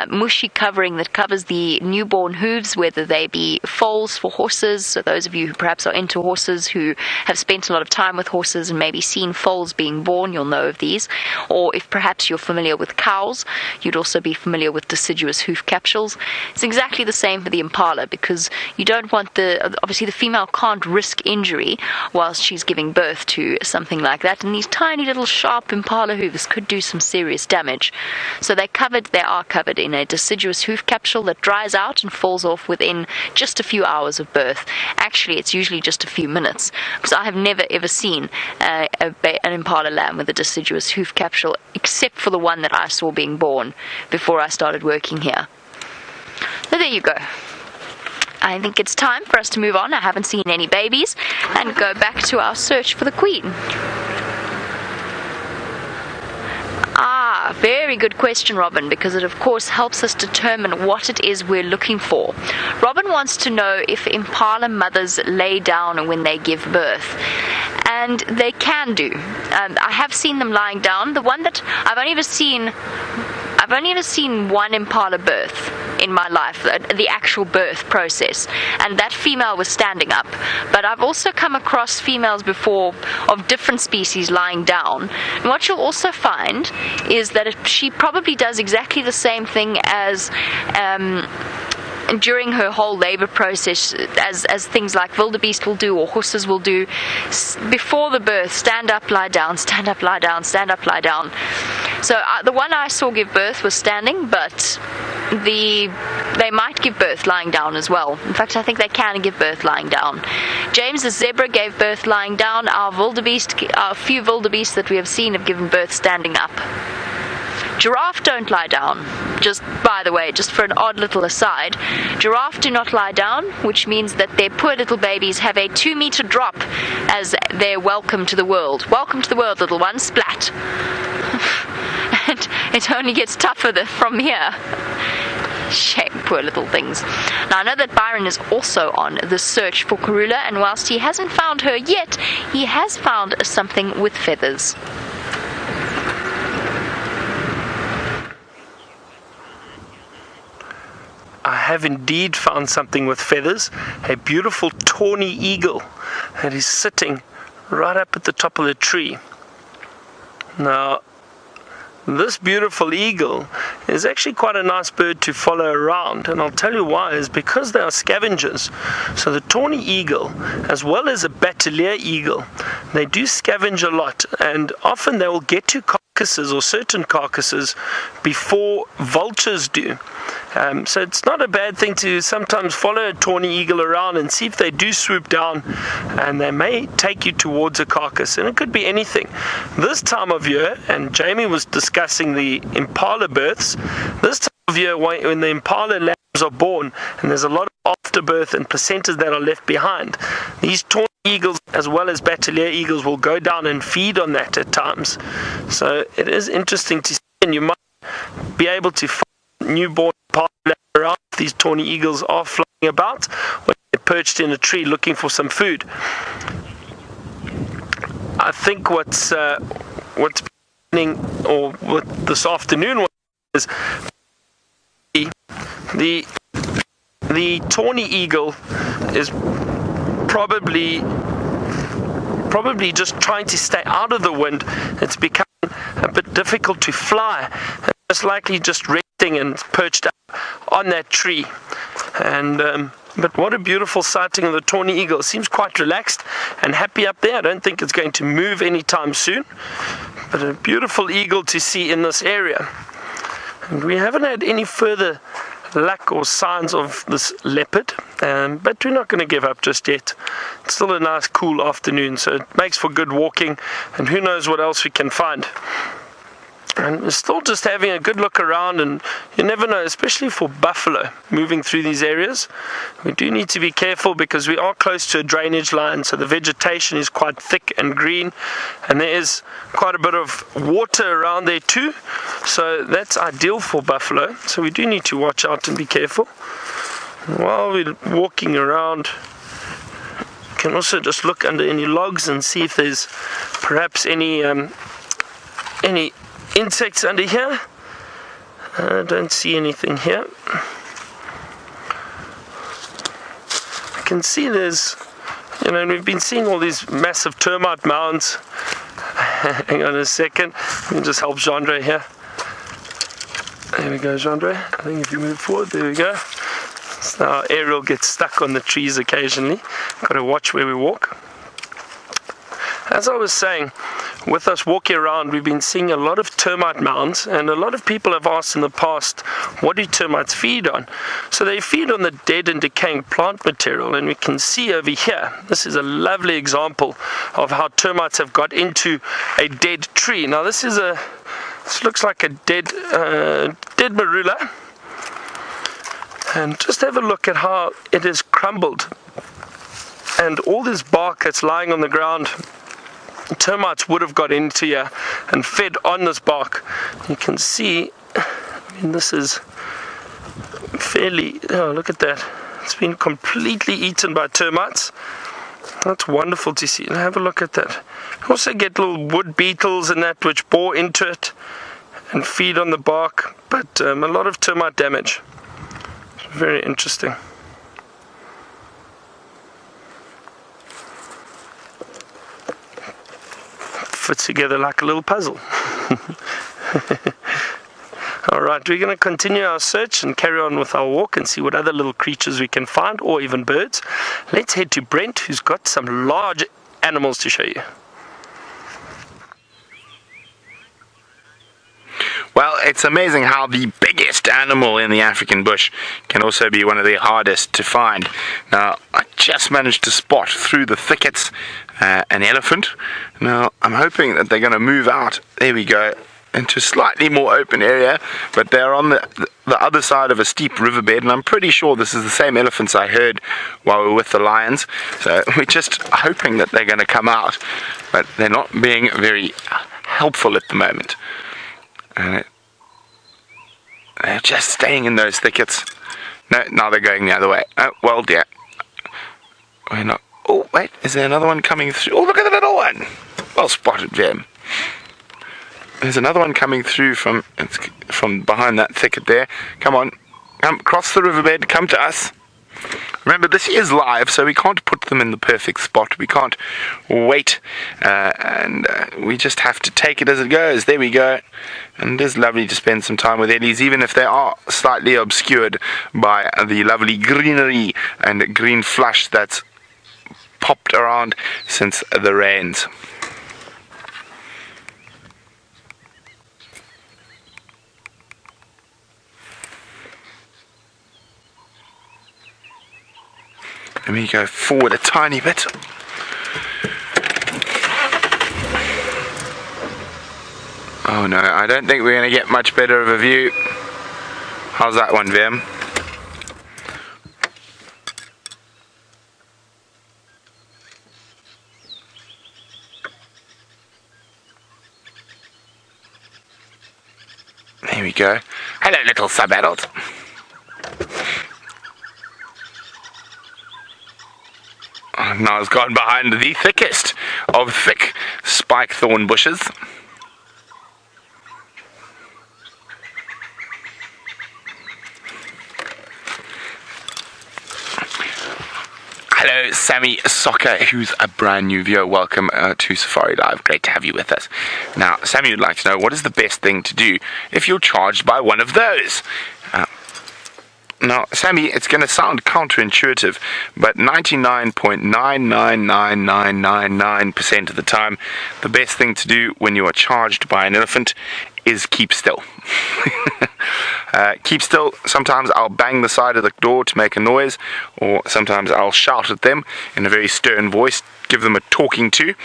mushy covering that covers the newborn hooves, whether they be foals for horses. So those of you who perhaps are into horses, who have spent a lot of time with horses and maybe seen foals being born, you'll know of these. Or if perhaps you're familiar with cows, you'd also be familiar with deciduous hoof capsules. It's exactly the same for the Impala, because you don't want obviously the female can't risk injury whilst she's giving birth to something like that, and these tiny little sharp Impala hooves could do some serious damage. So they are covered in a deciduous hoof capsule that dries out and falls off within just a few hours of birth. Actually, it's usually just a few minutes, because I have never ever seen an Impala lamb with a deciduous hoof capsule, except for the one that I saw being born before I started working here. So there you go. I think it's time for us to move on. I haven't seen any babies, and go back to our search for the queen. Very good question, Robin, because it of course helps us determine what it is we're looking for. Robin wants to know if Impala mothers lay down when they give birth. And they can do. I have seen them lying down. The one that I've only ever seen one Impala birth in my life, the actual birth process, and that female was standing up. But I've also come across females before of different species lying down, and what you'll also find is that she probably does exactly the same thing as during her whole labor process, as things like Wildebeest will do or horses will do before the birth. Stand up, lie down, stand up, lie down, stand up, lie down. So the one I saw give birth was standing, but they might give birth lying down as well. In fact, I think they can give birth lying down. James the zebra gave birth lying down. Our few wildebeests that we have seen have given birth standing up. Giraffe don't lie down. Just by the way, just for an odd little aside, giraffe do not lie down, which means that their poor little babies have a 2-meter drop as their welcome to the world. Welcome to the world, little one. Splat. And it only gets tougher from here. Shame, poor little things. Now I know that Byron is also on the search for Karula, and whilst he hasn't found her yet, he has found something with feathers. I have indeed found something with feathers, a beautiful tawny eagle that is sitting right up at the top of the tree. Now, this beautiful eagle is actually quite a nice bird to follow around, and I'll tell you why. Is because they are scavengers. So the tawny eagle, as well as a battalier eagle, they do scavenge a lot, and often they will get to carcasses or certain carcasses before vultures do. So it's not a bad thing to sometimes follow a tawny eagle around and see if they do swoop down, and they may take you towards a carcass, and it could be anything. This time of year, and Jamie was discussing the Impala births, this time of year when the Impala lambs are born and there's a lot of afterbirth and placentas that are left behind, these tawny eagles as well as battalier eagles will go down and feed on that at times. So it is interesting to see, and you might be able to find newborn around. These tawny eagles are flying about when they're perched in a tree looking for some food. I think what's happening, or what this afternoon is, the tawny eagle is probably just trying to stay out of the wind. It's become a bit difficult to fly. It's likely just resting and perched up on that tree. And but what a beautiful sighting of the tawny eagle. It seems quite relaxed and happy up there. I don't think it's going to move anytime soon, but a beautiful eagle to see in this area. And we haven't had any further luck or signs of this leopard, but we're not going to give up just yet. It's still a nice cool afternoon, so it makes for good walking, and who knows what else we can find. And we're still just having a good look around, and you never know, especially for buffalo moving through these areas. We do need to be careful because we are close to a drainage line, so the vegetation is quite thick and green, and there is quite a bit of water around there too, so that's ideal for buffalo. So we do need to watch out and be careful. And while we're walking around, you can also just look under any logs and see if there's perhaps any insects under here. I don't see anything here. I can see there's, we've been seeing all these massive termite mounds. Hang on a second, let me just help Jandre here. There we go, Jandre. I think if you move forward, there we go. So now Ariel gets stuck on the trees occasionally. Got to watch where we walk. As I was saying, with us walking around, we've been seeing a lot of termite mounds, and a lot of people have asked in the past, what do termites feed on? So they feed on the dead and decaying plant material, and we can see over here, this is a lovely example of how termites have got into a dead tree. Now this looks like a dead marula, and just have a look at how it is crumbled, and all this bark that's lying on the ground. Termites would have got into here and fed on this bark. You can see, this is fairly, look at that. It's been completely eaten by termites. That's wonderful to see. Have a look at that. You also get little wood beetles and that which bore into it and feed on the bark, but a lot of termite damage. It's very interesting. Fits together like a little puzzle. Alright, we're going to continue our search and carry on with our walk and see what other little creatures we can find, or even birds. Let's head to Brent, who's got some large animals to show you. Well, it's amazing how the biggest animal in the African bush can also be one of the hardest to find. Now, I just managed to spot through the thickets an elephant. Now, I'm hoping that they're going to move out. There we go. Into a slightly more open area, but they're on the other side of a steep riverbed, and I'm pretty sure this is the same elephants I heard while we were with the lions. So we're just hoping that they're going to come out, but they're not being very helpful at the moment. And they're just staying in those thickets. No, now they're going the other way. Oh, well, dear. We're not. Oh, wait, is there another one coming through? Oh, look at the little one. Well spotted, Vim. There's another one coming through from behind that thicket there. Come on, come cross the riverbed, come to us. Remember, this is live, so we can't put them in the perfect spot. We can't wait, and we just have to take it as it goes. There we go. And it is lovely to spend some time with Ellies, even if they are slightly obscured by the lovely greenery and green flush that's popped around since the rains. Let me go forward a tiny bit. Oh no, I don't think we're going to get much better of a view. How's that one, Vim? There we go. Hello, little sub-adult. Now it's gone behind the thickest of thick spike thorn bushes. Hello, Sammy Soccer, who's a brand new viewer. Welcome to Safari Live. Great to have you with us. Now, Sammy would like to know, what is the best thing to do if you're charged by one of those? Now, Sammy, it's going to sound counterintuitive, but 99.999999% of the time, the best thing to do when you are charged by an elephant is keep still. Keep still. Sometimes I'll bang the side of the door to make a noise, or sometimes I'll shout at them in a very stern voice, give them a talking to.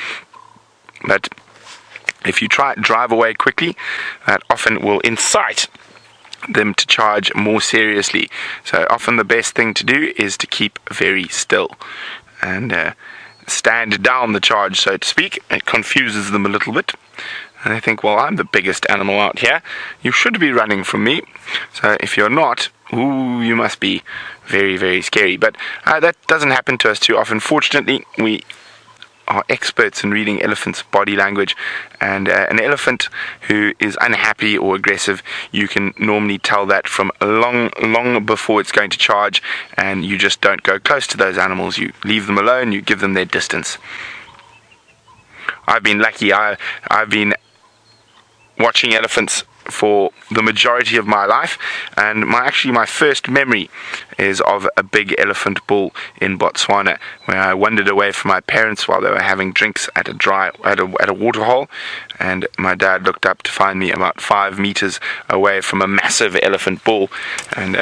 But if you try to drive away quickly, that often will incite them to charge more seriously. So often the best thing to do is to keep very still and stand down the charge, so to speak. It confuses them a little bit, and they think, well, I'm the biggest animal out here, you should be running from me. So if you're not, ooh, you must be very, very scary. But that doesn't happen to us too often. Fortunately, we are experts in reading elephants' body language, and an elephant who is unhappy or aggressive, you can normally tell that from long before it's going to charge, and you just don't go close to those animals. You leave them alone, you give them their distance. I've been lucky. I've been watching elephants for the majority of my life, and my first memory is of a big elephant bull in Botswana, where I wandered away from my parents while they were having drinks at a waterhole, and my dad looked up to find me about 5 meters away from a massive elephant bull, and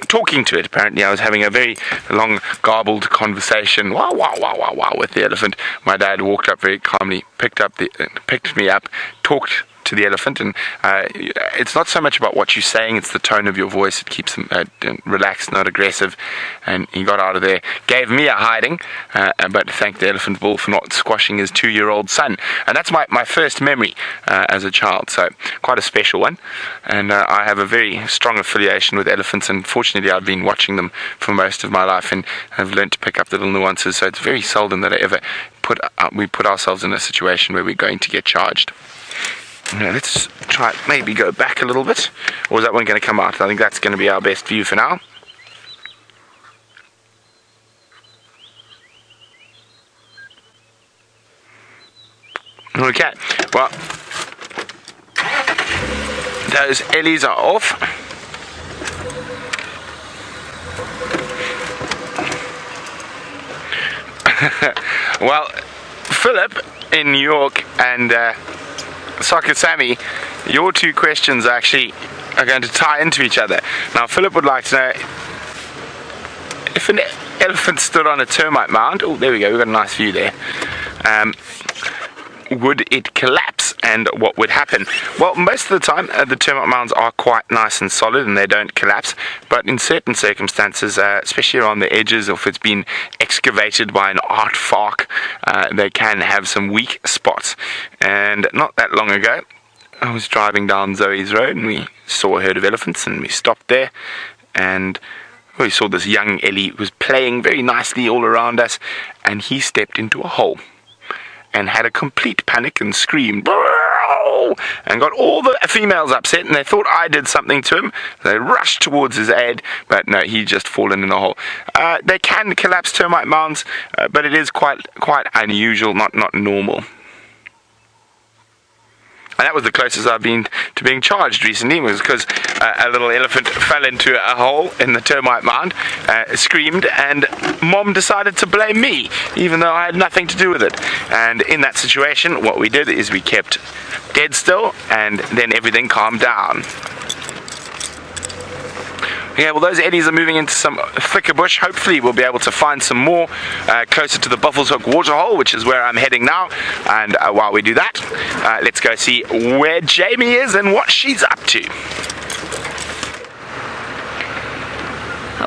talking to it. Apparently I was having a very long garbled conversation, wow with the elephant. My dad walked up very calmly, picked me up, talked to the elephant, and it's not so much about what you're saying, it's the tone of your voice. It keeps him relaxed, not aggressive. And he got out of there, gave me a hiding, but thanked the elephant bull for not squashing his 2-year-old son. And that's my first memory as a child, so quite a special one. And I have a very strong affiliation with elephants, and fortunately I've been watching them for most of my life, and I've learned to pick up the little nuances. So it's very seldom that we put ourselves in a situation where we're going to get charged. Now let's try maybe go back a little bit. Or is that one going to come out? I think that's going to be our best view for now. Okay, well, those Ellies are off. Well, Philip in New York and Soccer Sammy your two questions actually are going to tie into each other. Now, Philip would like to know if an elephant stood on a termite mound. Oh, there we go. We've got a nice view there. Would it collapse, and what would happen? Well, most of the time the termite mounds are quite nice and solid and they don't collapse, but in certain circumstances, especially around the edges, or if it's been excavated by an aardvark, they can have some weak spots. And not that long ago, I was driving down Zoe's Road and we saw a herd of elephants, and we stopped there, and we saw this young Ellie who was playing very nicely all around us, and he stepped into a hole and had a complete panic and screamed and got all the females upset, and they thought I did something to him. They rushed towards his aid, but no, he just fallen in a hole. They can collapse termite mounds, but it is quite unusual, not normal. And that was the closest I've been to being charged recently, was because a little elephant fell into a hole in the termite mound, screamed, and Mom decided to blame me, even though I had nothing to do with it. And in that situation, what we did is we kept dead still, and then everything calmed down. Yeah, well, those eddies are moving into some thicker bush. Hopefully we'll be able to find some more closer to the Buffalo's Hook waterhole, which is where I'm heading now. And while we do that, let's go see where Jamie is and what she's up to.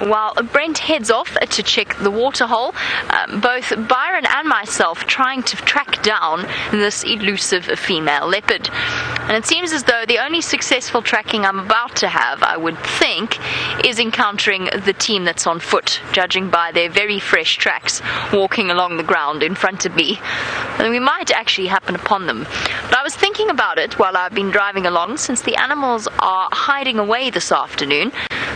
While Brent heads off to check the waterhole, both Byron and myself trying to track down this elusive female leopard. And it seems as though the only successful tracking I'm about to have, I would think, is encountering the team that's on foot, judging by their very fresh tracks walking along the ground in front of me. And we might actually happen upon them. But I was thinking about it while I've been driving along, since the animals are hiding away this afternoon.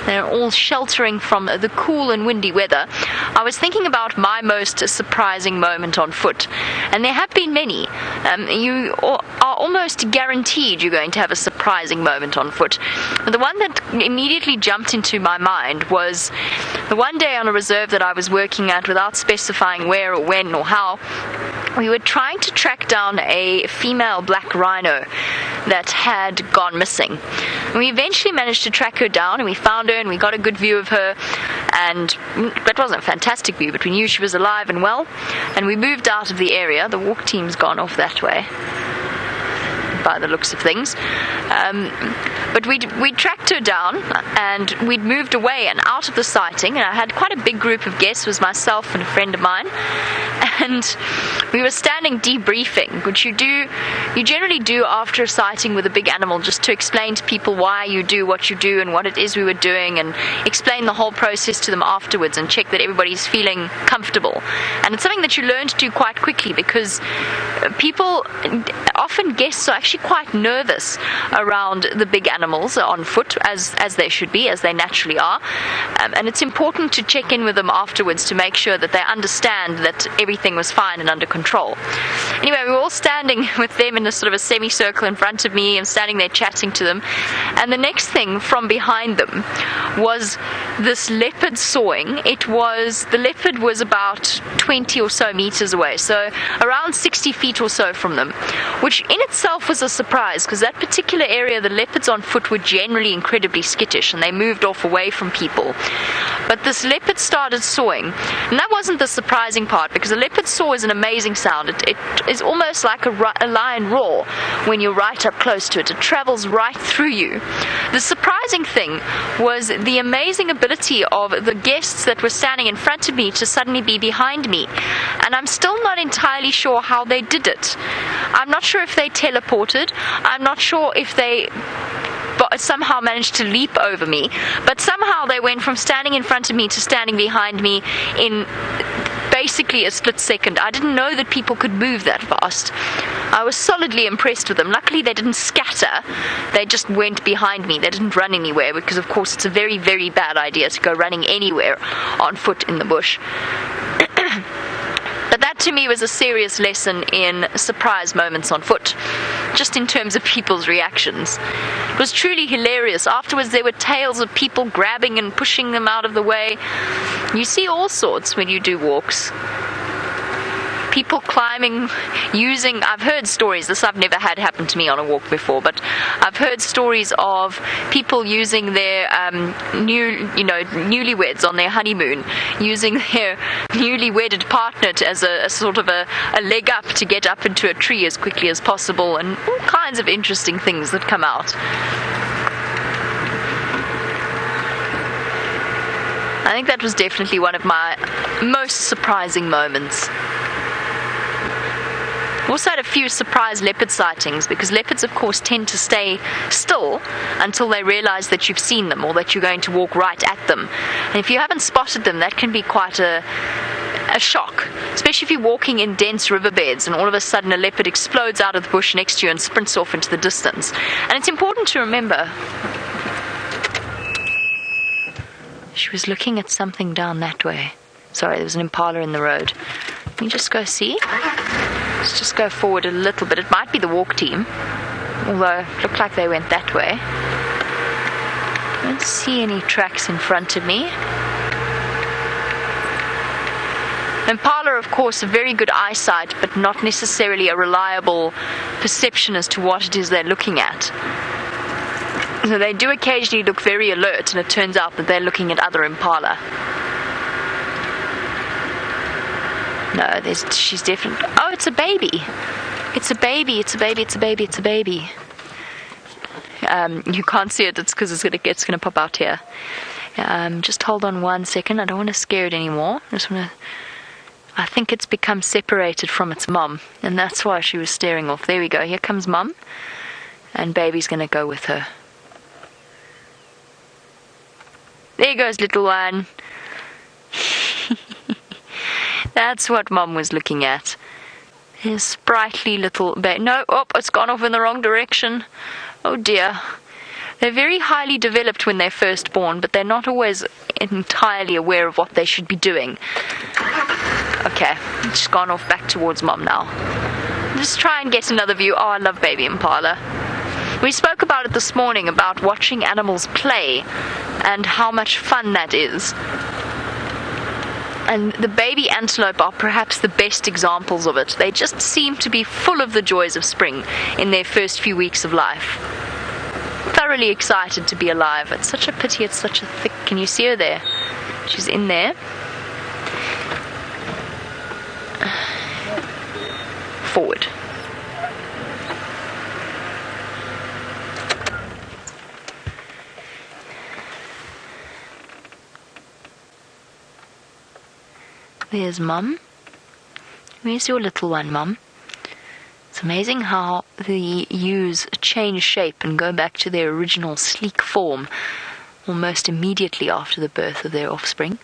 They're all sheltering from the cool and windy weather. I was thinking about my most surprising moment on foot, and there have been many. You are almost guaranteed you're going to have a surprising moment on foot. But the one that immediately jumped into my mind was the one day on a reserve that I was working at, without specifying where or when or how. We were trying to track down a female black rhino that had gone missing. And we eventually managed to track her down, and we found her, and we got a good view of her, and that wasn't a fantastic view, but we knew she was alive and well, and we moved out of the area. The walk team's gone off that way, by the looks of things. But we tracked her down, and we'd moved away and out of the sighting, and I had quite a big group of guests. It was myself and a friend of mine, and we were standing debriefing, which you generally do after a sighting with a big animal, just to explain to people why you do what you do and what it is we were doing, and explain the whole process to them afterwards and check that everybody's feeling comfortable. And it's something that you learn to do quite quickly, because people, often guests, are actually quite nervous around the big animals on foot, as they should be, as they naturally are. And it's important to check in with them afterwards to make sure that they understand that everything was fine and under control. Anyway, we were all standing with them in a sort of a semicircle in front of me, and standing there chatting to them. And the next thing from behind them was this leopard sawing. The leopard was about 20 or so meters away, so around 60 feet or so from them, which in itself was a surprise, because that particular area, the leopards on foot were generally incredibly skittish, and they moved off away from people. But this leopard started sawing, and that wasn't the surprising part, because a leopard saw is an amazing sound. It is almost like a lion roar when you're right up close to it. It travels right through you. The surprising thing was the amazing ability of the guests that were standing in front of me to suddenly be behind me, and I'm still not entirely sure how they did it. I'm not sure if they teleported. I'm not sure if they somehow managed to leap over me, but somehow they went from standing in front of me to standing behind me in basically a split second. I didn't know that people could move that fast. I was solidly impressed with them. Luckily they didn't scatter, they just went behind me. They didn't run anywhere, because of course it's a very, very bad idea to go running anywhere on foot in the bush. But that to me was a serious lesson in surprise moments on foot, just in terms of people's reactions. It was truly hilarious. Afterwards there were tales of people grabbing and pushing them out of the way. You see all sorts when you do walks. people climbing, I've heard stories, this I've never had happen to me on a walk before, but I've heard stories of people using their newlyweds on their honeymoon, using their newly wedded partner as a sort of a leg up to get up into a tree as quickly as possible, and all kinds of interesting things that come out. I think that was definitely one of my most surprising moments. Also had a few surprise leopard sightings, because leopards of course tend to stay still until they realize that you've seen them or that you're going to walk right at them. And if you haven't spotted them, that can be quite a shock, especially if you're walking in dense riverbeds and all of a sudden a leopard explodes out of the bush next to you and sprints off into the distance. And it's important to remember, she was looking at something down that way. Sorry, there was an impala in the road. Let me just go see. Let's just go forward a little bit. It might be the walk team, although it looked like they went that way. I don't see any tracks in front of me. Impala, of course, have very good eyesight, but not necessarily a reliable perception as to what it is they're looking at. So they do occasionally look very alert, and it turns out that they're looking at other impala. No, she's definitely... Oh, it's a baby. It's a baby, it's a baby, it's a baby, it's a baby. You can't see it, it's because it's going to pop out here. Just hold on 1 second. I don't want to scare it anymore. I think it's become separated from its mum, and that's why she was staring off. There we go. Here comes mum, and baby's going to go with her. There goes little one. That's what mum was looking at. His sprightly little baby. No, it's gone off in the wrong direction. Oh dear. They're very highly developed when they're first born, but they're not always entirely aware of what they should be doing. Okay, it's gone off back towards mum now. Just try and get another view. Oh, I love baby impala. We spoke about it this morning, about watching animals play and how much fun that is. And the baby antelope are perhaps the best examples of it. They just seem to be full of the joys of spring in their first few weeks of life. Thoroughly excited to be alive. It's such a pity it's such a thick... Can you see her there? She's in there. Forward. There's mum. Where's your little one, mum? It's amazing how the ewes change shape and go back to their original sleek form almost immediately after the birth of their offspring.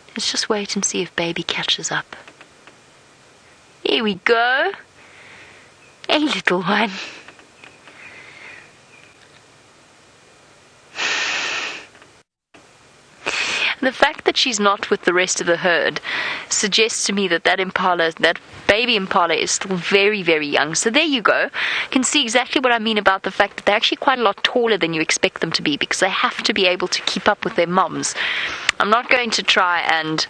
Let's just wait and see if baby catches up. Here we go. Hey, little one. The fact that she's not with the rest of the herd suggests to me that that baby impala is still very, very young. So there you go. You can see exactly what I mean about the fact that they're actually quite a lot taller than you expect them to be, because they have to be able to keep up with their mums. I'm not going to try and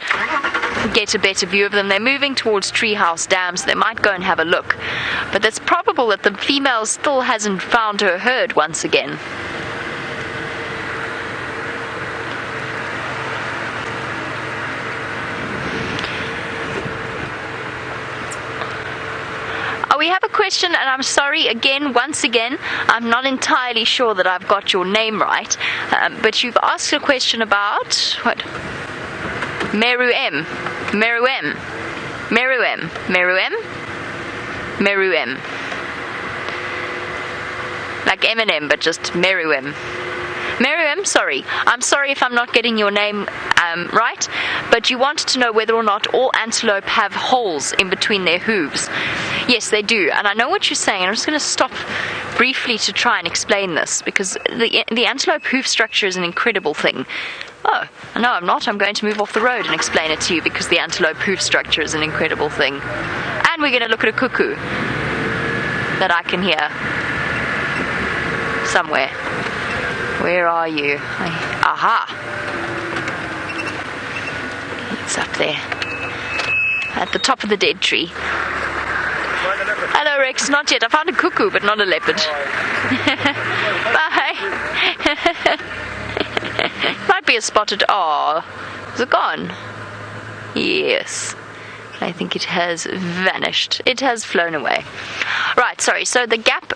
get a better view of them. They're moving towards Treehouse Dam, so they might go and have a look. But it's probable that the female still hasn't found her herd once again. We have a question, and I'm sorry once again, I'm not entirely sure that I've got your name right, but you've asked a question about what? Meruem. Like Eminem, but just Meruem. Meruem, sorry. I'm sorry if I'm not getting your name right, but you wanted to know whether or not all antelope have holes in between their hooves. Yes, they do, and I know what you're saying. I'm just going to stop briefly to try and explain this, because the antelope hoof structure is an incredible thing. Oh, no, I'm not. I'm going to move off the road and explain it to you, because the antelope hoof structure is an incredible thing. And we're going to look at a cuckoo that I can hear somewhere. Where are you? Aha! It's up there. at the top of the dead tree. Hello, Rex. Not yet. I found a cuckoo, but not a leopard. Bye. Might be a spotted. Oh, is it gone? Yes. I think it has vanished. It has flown away. Right, sorry. So the gap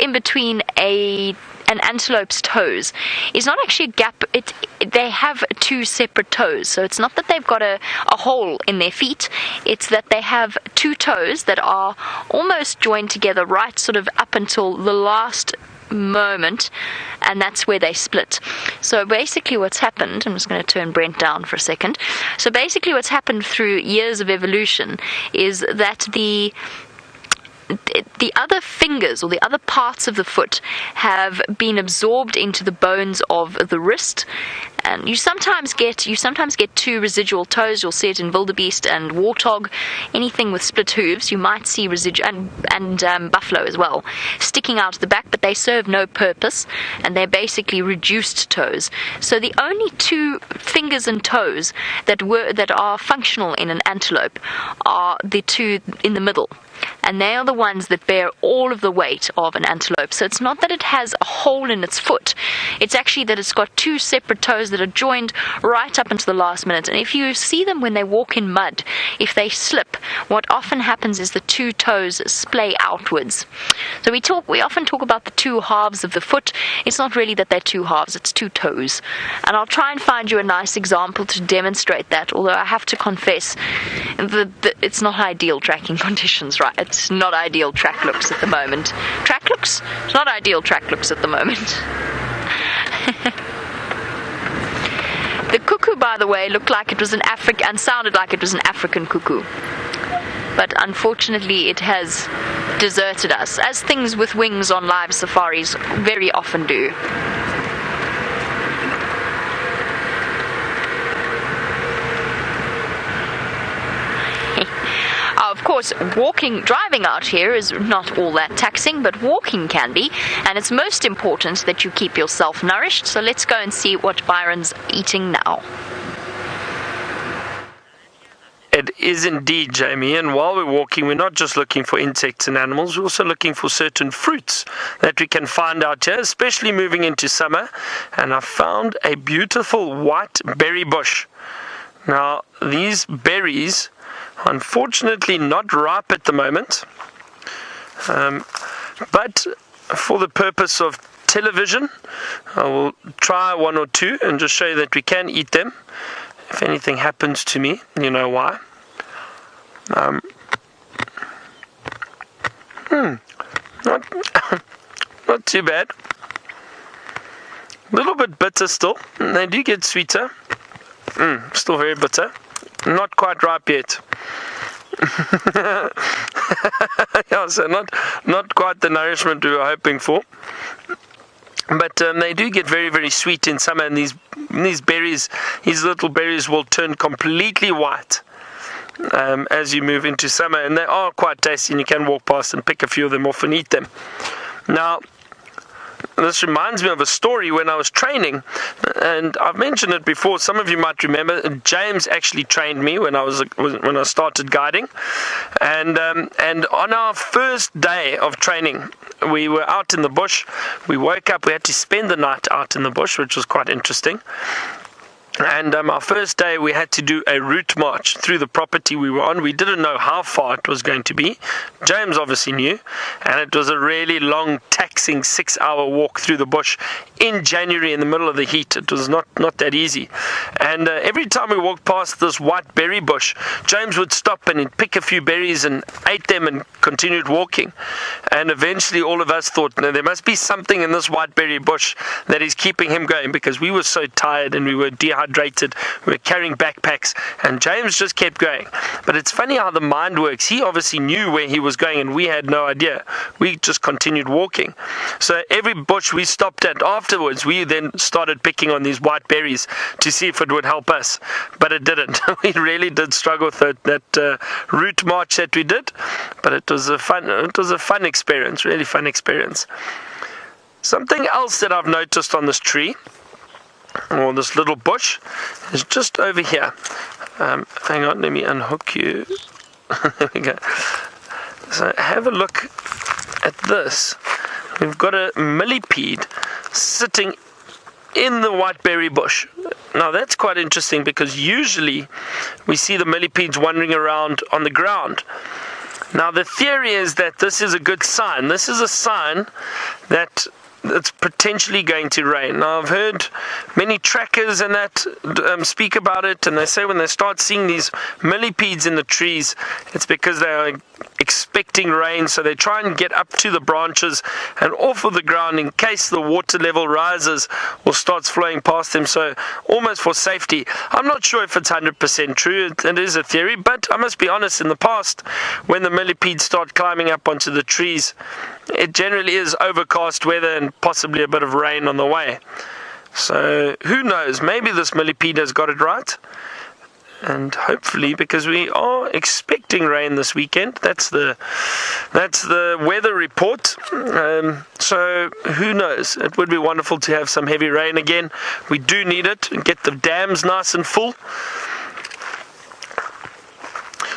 in between an antelope's toes is not actually a gap. They have two separate toes. So it's not that they've got a hole in their feet. It's that they have two toes that are almost joined together right sort of up until the last moment, and that's where they split. So basically what's happened, I'm just going to turn Brent down for a second. So basically what's happened through years of evolution is that the other fingers or the other parts of the foot have been absorbed into the bones of the wrist, and you sometimes get two residual toes. You'll see it in Wildebeest and Warthog. Anything with split hooves, you might see residual, and buffalo as well, sticking out the back, but they serve no purpose, and they're basically reduced toes. So the only two fingers and toes that are functional in an antelope are the two in the middle. And they are the ones that bear all of the weight of an antelope. So it's not that it has a hole in its foot. It's actually that it's got two separate toes that are joined right up until the last minute. And if you see them when they walk in mud, if they slip, what often happens is the two toes splay outwards. So we often talk about the two halves of the foot. It's not really that they're two halves, it's two toes. And I'll try and find you a nice example to demonstrate that, although I have to confess it's not ideal tracking conditions, right? It's not ideal track looks at the moment. Track looks? It's not ideal track looks at the moment. The cuckoo, by the way, looked like it was and sounded like it was an African cuckoo. But unfortunately it has deserted us, as things with wings on live safaris very often do. Of course, driving out here is not all that taxing, but walking can be, and it's most important that you keep yourself nourished. So let's go and see what Byron's eating now. It is indeed, Jamie, and while we're walking, we're not just looking for insects and animals, we're also looking for certain fruits that we can find out here, especially moving into summer. And I found a beautiful white berry bush. Now, these berries, unfortunately not ripe at the moment, but for the purpose of television, I will try one or two and just show you that we can eat them. If anything happens to me, you know why. Not too bad. A little bit bitter still. They do get sweeter. Still very bitter. Not quite ripe yet. Yeah, so not quite the nourishment we were hoping for. But they do get very, very sweet in summer, and these berries, these little berries will turn completely white as you move into summer, and they are quite tasty, and you can walk past and pick a few of them off and eat them. Now, this reminds me of a story when I was training, and I've mentioned it before. Some of you might remember. James actually trained me when I started guiding, and on our first day of training, we were out in the bush. We woke up. We had to spend the night out in the bush, which was quite interesting. And our first day, we had to do a route march through the property we were on. We didn't know how far it was going to be. James obviously knew. And it was a really long, taxing 6-hour walk through the bush in January in the middle of the heat. It was not that easy. And every time we walked past this white berry bush, James would stop and he'd pick a few berries and ate them and continued walking. And eventually all of us thought, no, there must be something in this white berry bush that is keeping him going, because we were so tired and we were dehydrated. We were carrying backpacks, and James just kept going. But it's funny how the mind works. He obviously knew where he was going, and we had no idea. We just continued walking. So every bush we stopped at afterwards, we then started picking on these white berries to see if it would help us. But it didn't. We really did struggle with that route march that we did. But it was a fun experience, really fun experience. Something else that I've noticed on this tree, or this little bush, is just over here. Hang on, let me unhook you. There we go. So have a look at this. We've got a millipede sitting in the whiteberry bush. Now that's quite interesting because usually we see the millipedes wandering around on the ground. Now the theory is that this is a good sign. This is a sign that it's potentially going to rain. Now I've heard many trackers and that speak about it, and they say when they start seeing these millipedes in the trees, it's because they are expecting rain, so they try and get up to the branches and off of the ground in case the water level rises or starts flowing past them, so almost for safety. I'm not sure if it's 100% true. It is a theory, but I must be honest, in the past when the millipedes start climbing up onto the trees, it generally is overcast weather and possibly a bit of rain on the way. So who knows, maybe this millipede has got it right. And hopefully, because we are expecting rain this weekend, that's the weather report. So who knows? It would be wonderful to have some heavy rain again. We do need it and get the dams nice and full.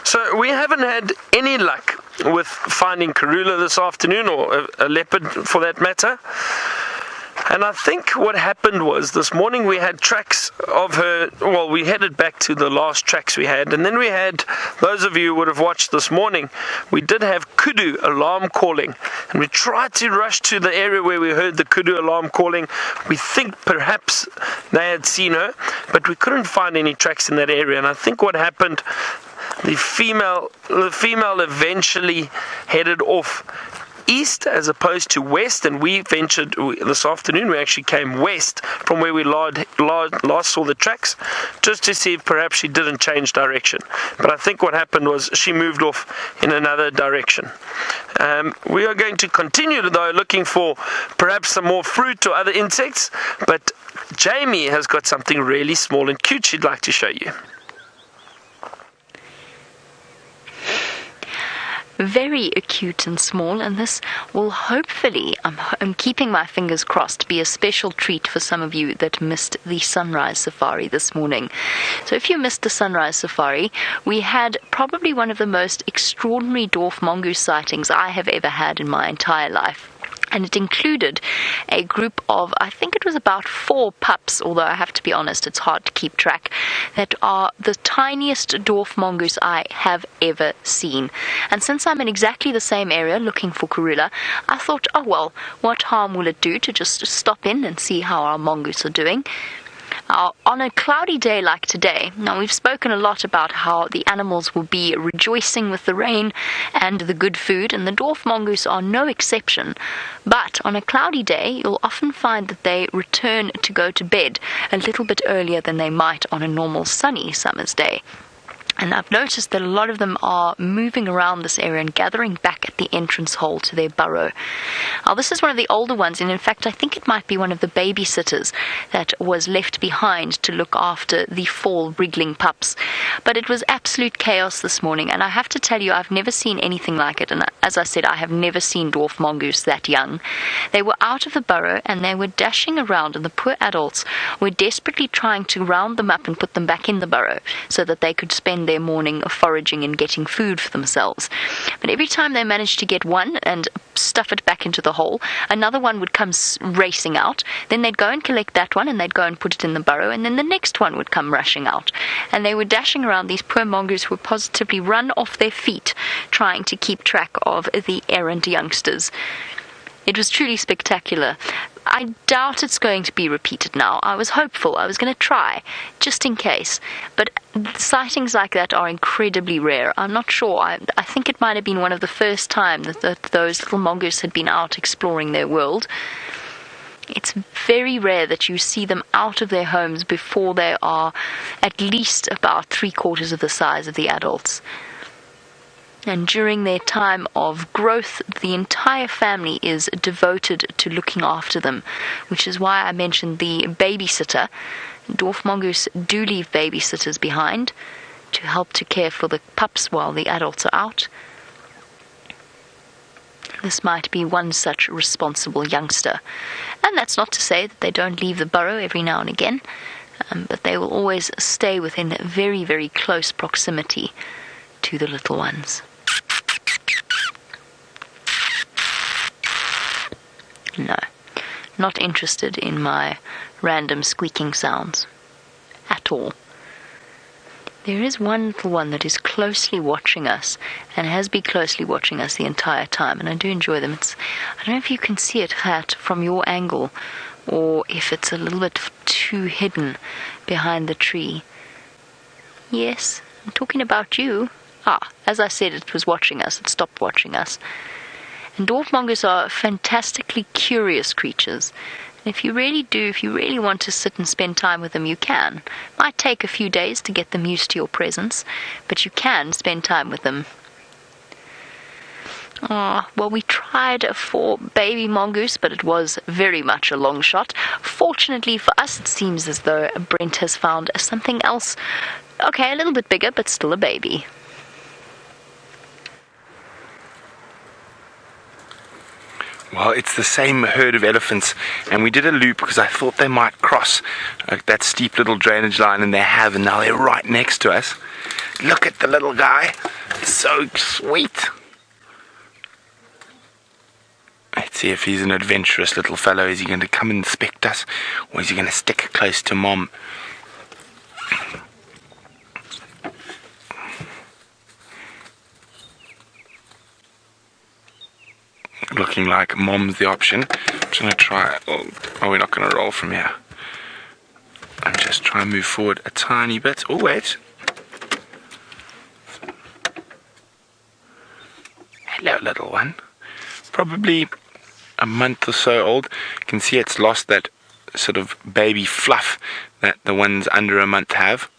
So we haven't had any luck with finding Karula this afternoon, or a leopard for that matter. And I think what happened was this morning we had tracks of her. Well, we headed back to the last tracks we had, and then we had, those of you who would have watched this morning, we did have kudu alarm calling, and we tried to rush to the area where we heard the kudu alarm calling. We think perhaps they had seen her, but we couldn't find any tracks in that area. And I think what happened, the female eventually headed off east as opposed to west, and we ventured this afternoon. We actually came west from where we last saw the tracks, just to see if perhaps she didn't change direction. But I think what happened was she moved off in another direction. We are going to continue though looking for perhaps some more fruit or other insects, but Jamie has got something really small and cute she'd like to show you. Very cute and small, and this will hopefully, I'm keeping my fingers crossed, be a special treat for some of you that missed the sunrise safari this morning. So if you missed the sunrise safari, we had probably one of the most extraordinary dwarf mongoose sightings I have ever had in my entire life. And it included a group of, I think it was about 4 pups, although I have to be honest, it's hard to keep track, that are the tiniest dwarf mongoose I have ever seen. And since I'm in exactly the same area looking for Karula, I thought, oh well, what harm will it do to just stop in and see how our mongoose are doing? On a cloudy day like today, now we've spoken a lot about how the animals will be rejoicing with the rain and the good food, and the dwarf mongoose are no exception. But on a cloudy day, you'll often find that they return to go to bed a little bit earlier than they might on a normal sunny summer's day. And I've noticed that a lot of them are moving around this area and gathering back at the entrance hole to their burrow. Now, this is one of the older ones, and in fact, I think it might be one of the babysitters that was left behind to look after the fall wriggling pups. But it was absolute chaos this morning, and I have to tell you, I've never seen anything like it. And as I said, I have never seen dwarf mongoose that young. They were out of the burrow, and they were dashing around, and the poor adults were desperately trying to round them up and put them back in the burrow so that they could spend their morning foraging and getting food for themselves. But every time they managed to get one and stuff it back into the hole, another one would come racing out. Then they'd go and collect that one, and they'd go and put it in the burrow, and then the next one would come rushing out. And they were dashing around. These poor mongoose who were positively run off their feet trying to keep track of the errant youngsters. It was truly spectacular. I doubt it's going to be repeated now. I was hopeful. I was going to try, just in case. But sightings like that are incredibly rare. I'm not sure. I think it might have been one of the first times that those little mongoose had been out exploring their world. It's very rare that you see them out of their homes before they are at least about 3/4 of the size of the adults. And during their time of growth, the entire family is devoted to looking after them, which is why I mentioned the babysitter. Dwarf mongoose do leave babysitters behind to help to care for the pups while the adults are out. This might be one such responsible youngster. And that's not to say that they don't leave the burrow every now and again. but they will always stay within very, very close proximity to the little ones. No, not interested in my random squeaking sounds at all. There is one little one that is closely watching us and has been closely watching us the entire time, and I do enjoy them. I don't know if you can see it, Hat, from your angle, or if it's a little bit too hidden behind the tree. Yes, I'm talking about you. As I said, it was watching us. It stopped watching us. And dwarf mongoose are fantastically curious creatures. And if you really want to sit and spend time with them, you can. It might take a few days to get them used to your presence, but you can spend time with them. Well, we tried for baby mongoose, but it was very much a long shot. Fortunately for us, it seems as though Brent has found something else. Okay, a little bit bigger, but still a baby. Well, it's the same herd of elephants, and we did a loop because I thought they might cross that steep little drainage line, and they have, and now they're right next to us. Look at the little guy. So sweet. Let's see if he's an adventurous little fellow. Is he going to come and inspect us, or is he going to stick close to Mom? Looking like Mom's the option. I'm just going to try. Oh, we're not going to roll from here. I'm just trying to move forward a tiny bit. Oh, wait. Hello, little one. Probably a month or so old. You can see it's lost that sort of baby fluff that the ones under a month have.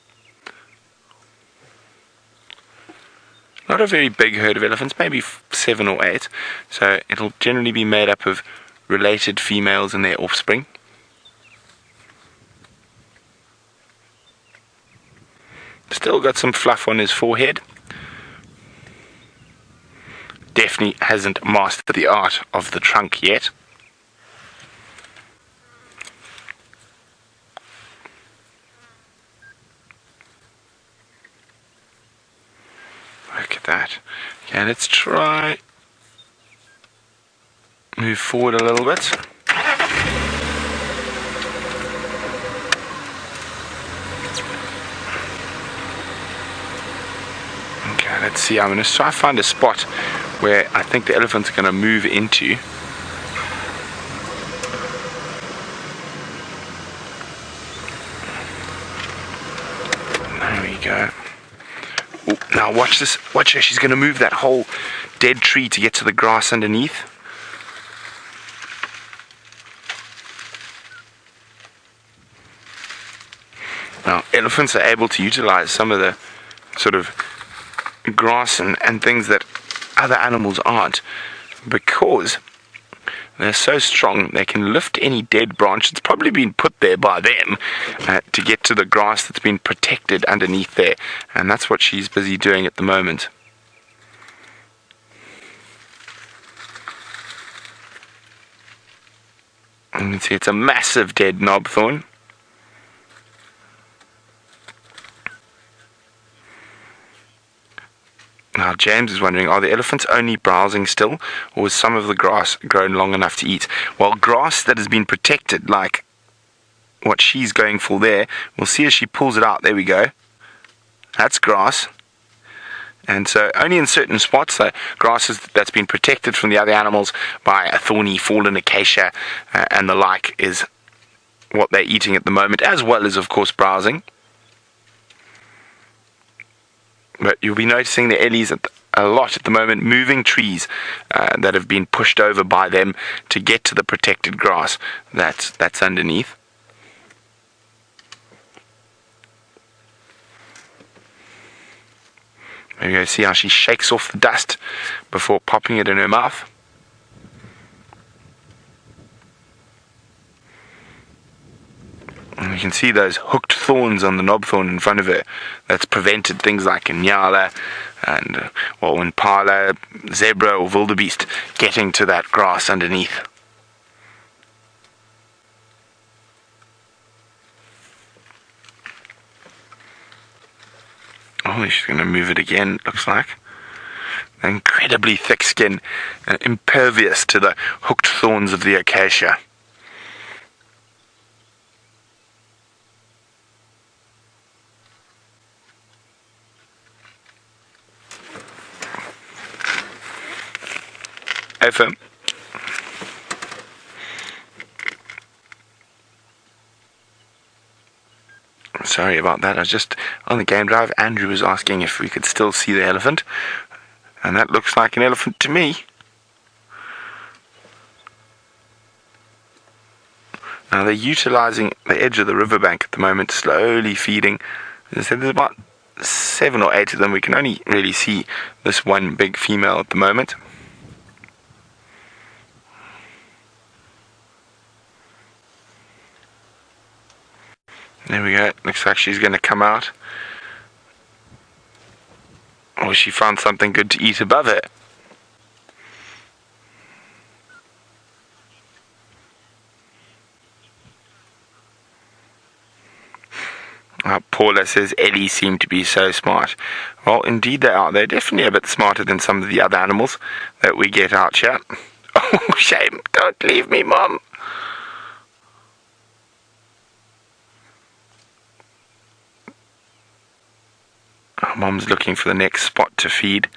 Not a very big herd of elephants, maybe 7 or 8. So it'll generally be made up of related females and their offspring. Still got some fluff on his forehead. Definitely hasn't mastered the art of the trunk yet. Look at that. Okay, let's try move forward a little bit. Okay, let's see. I'm going to try to find a spot where I think the elephant's going to move into. There we go. Ooh, now watch this. Watch her. She's going to move that whole dead tree to get to the grass underneath. Now, elephants are able to utilize some of the sort of grass and things that other animals aren't, because they're so strong. They can lift any dead branch that's probably been put there by them to get to the grass that's been protected underneath there, and that's what she's busy doing at the moment. You can see it's a massive dead knobthorn. Now James is wondering, are the elephants only browsing still, or is some of the grass grown long enough to eat? Well, grass that has been protected, like what she's going for there, we'll see as she pulls it out. There we go. That's grass. And so only in certain spots, so grasses that's been protected from the other animals by a thorny fallen acacia and the like, is what they're eating at the moment, as well as, of course, browsing. But you'll be noticing the Ellies a lot at the moment, moving trees that have been pushed over by them to get to the protected grass that's underneath. There you go, see how she shakes off the dust before popping it in her mouth. And you can see those hooked thorns on the knobthorn in front of her. That's prevented things like Nyala and Impala, zebra or wildebeest getting to that grass underneath. Oh, she's going to move it again, looks like. Incredibly thick skin, impervious to the hooked thorns of the acacia. FM. Sorry about that. I was just on the game drive. Andrew was asking if we could still see the elephant, and that looks like an elephant to me. Now they're utilizing the edge of the riverbank at the moment, slowly feeding. As I said, there's about 7 or 8 of them. We can only really see this one big female at the moment. There we go. Looks like she's going to come out. Or she found something good to eat above it. Paula says Ellies seem to be so smart. Well, indeed they are. They're definitely a bit smarter than some of the other animals that we get out here. Oh, shame. Don't leave me, Mom. Mom's looking for the next spot to feed.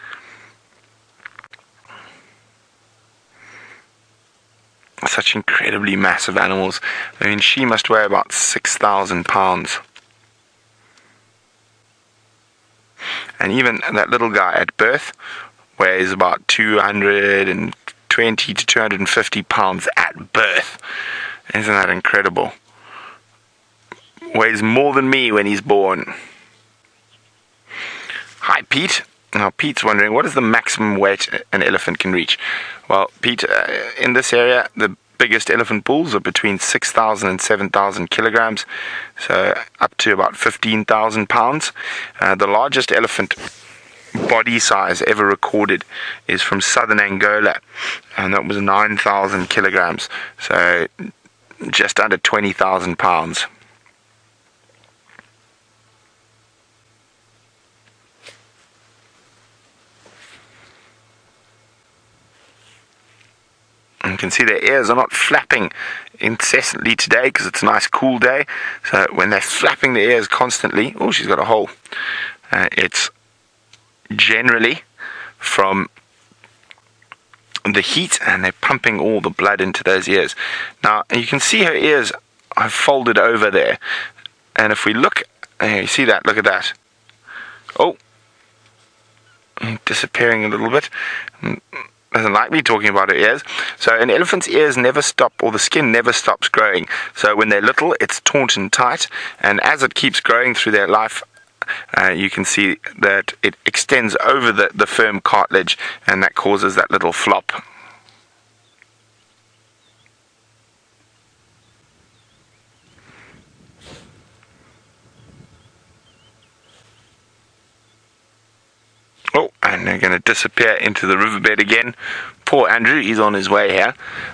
Such incredibly massive animals. I mean, she must weigh about 6,000 pounds. And even that little guy at birth weighs about 220 to 250 pounds at birth. Isn't that incredible? Weighs more than me when he's born. Hi, Pete. Now, Pete's wondering, what is the maximum weight an elephant can reach? Well, Pete, in this area, the biggest elephant bulls are between 6,000 and 7,000 kilograms, so up to about 15,000 pounds. The largest elephant body size ever recorded is from southern Angola, and that was 9,000 kilograms, so just under 20,000 pounds. You can see their ears are not flapping incessantly today because it's a nice cool day. So when they're flapping their ears constantly, oh, she's got a hole. It's generally from the heat, and they're pumping all the blood into those ears. Now you can see her ears are folded over there, and if we look, you see that? Look at that. Oh, disappearing a little bit. Doesn't like me talking about her ears. So an elephant's ears never stop, or the skin never stops growing. So when they're little, it's taut and tight, and as it keeps growing through their life, you can see that it extends over the firm cartilage, and that causes that little flop. Oh, and they're going to disappear into the riverbed again. Poor Andrew, he's on his way here.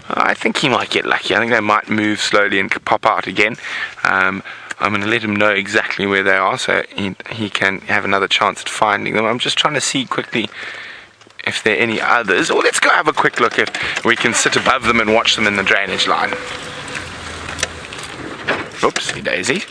I think he might get lucky. I think they might move slowly and pop out again. I'm going to let him know exactly where they are, so he can have another chance at finding them. I'm just trying to see quickly if there are any others. Or let's go have a quick look if we can sit above them and watch them in the drainage line. Oopsie daisy.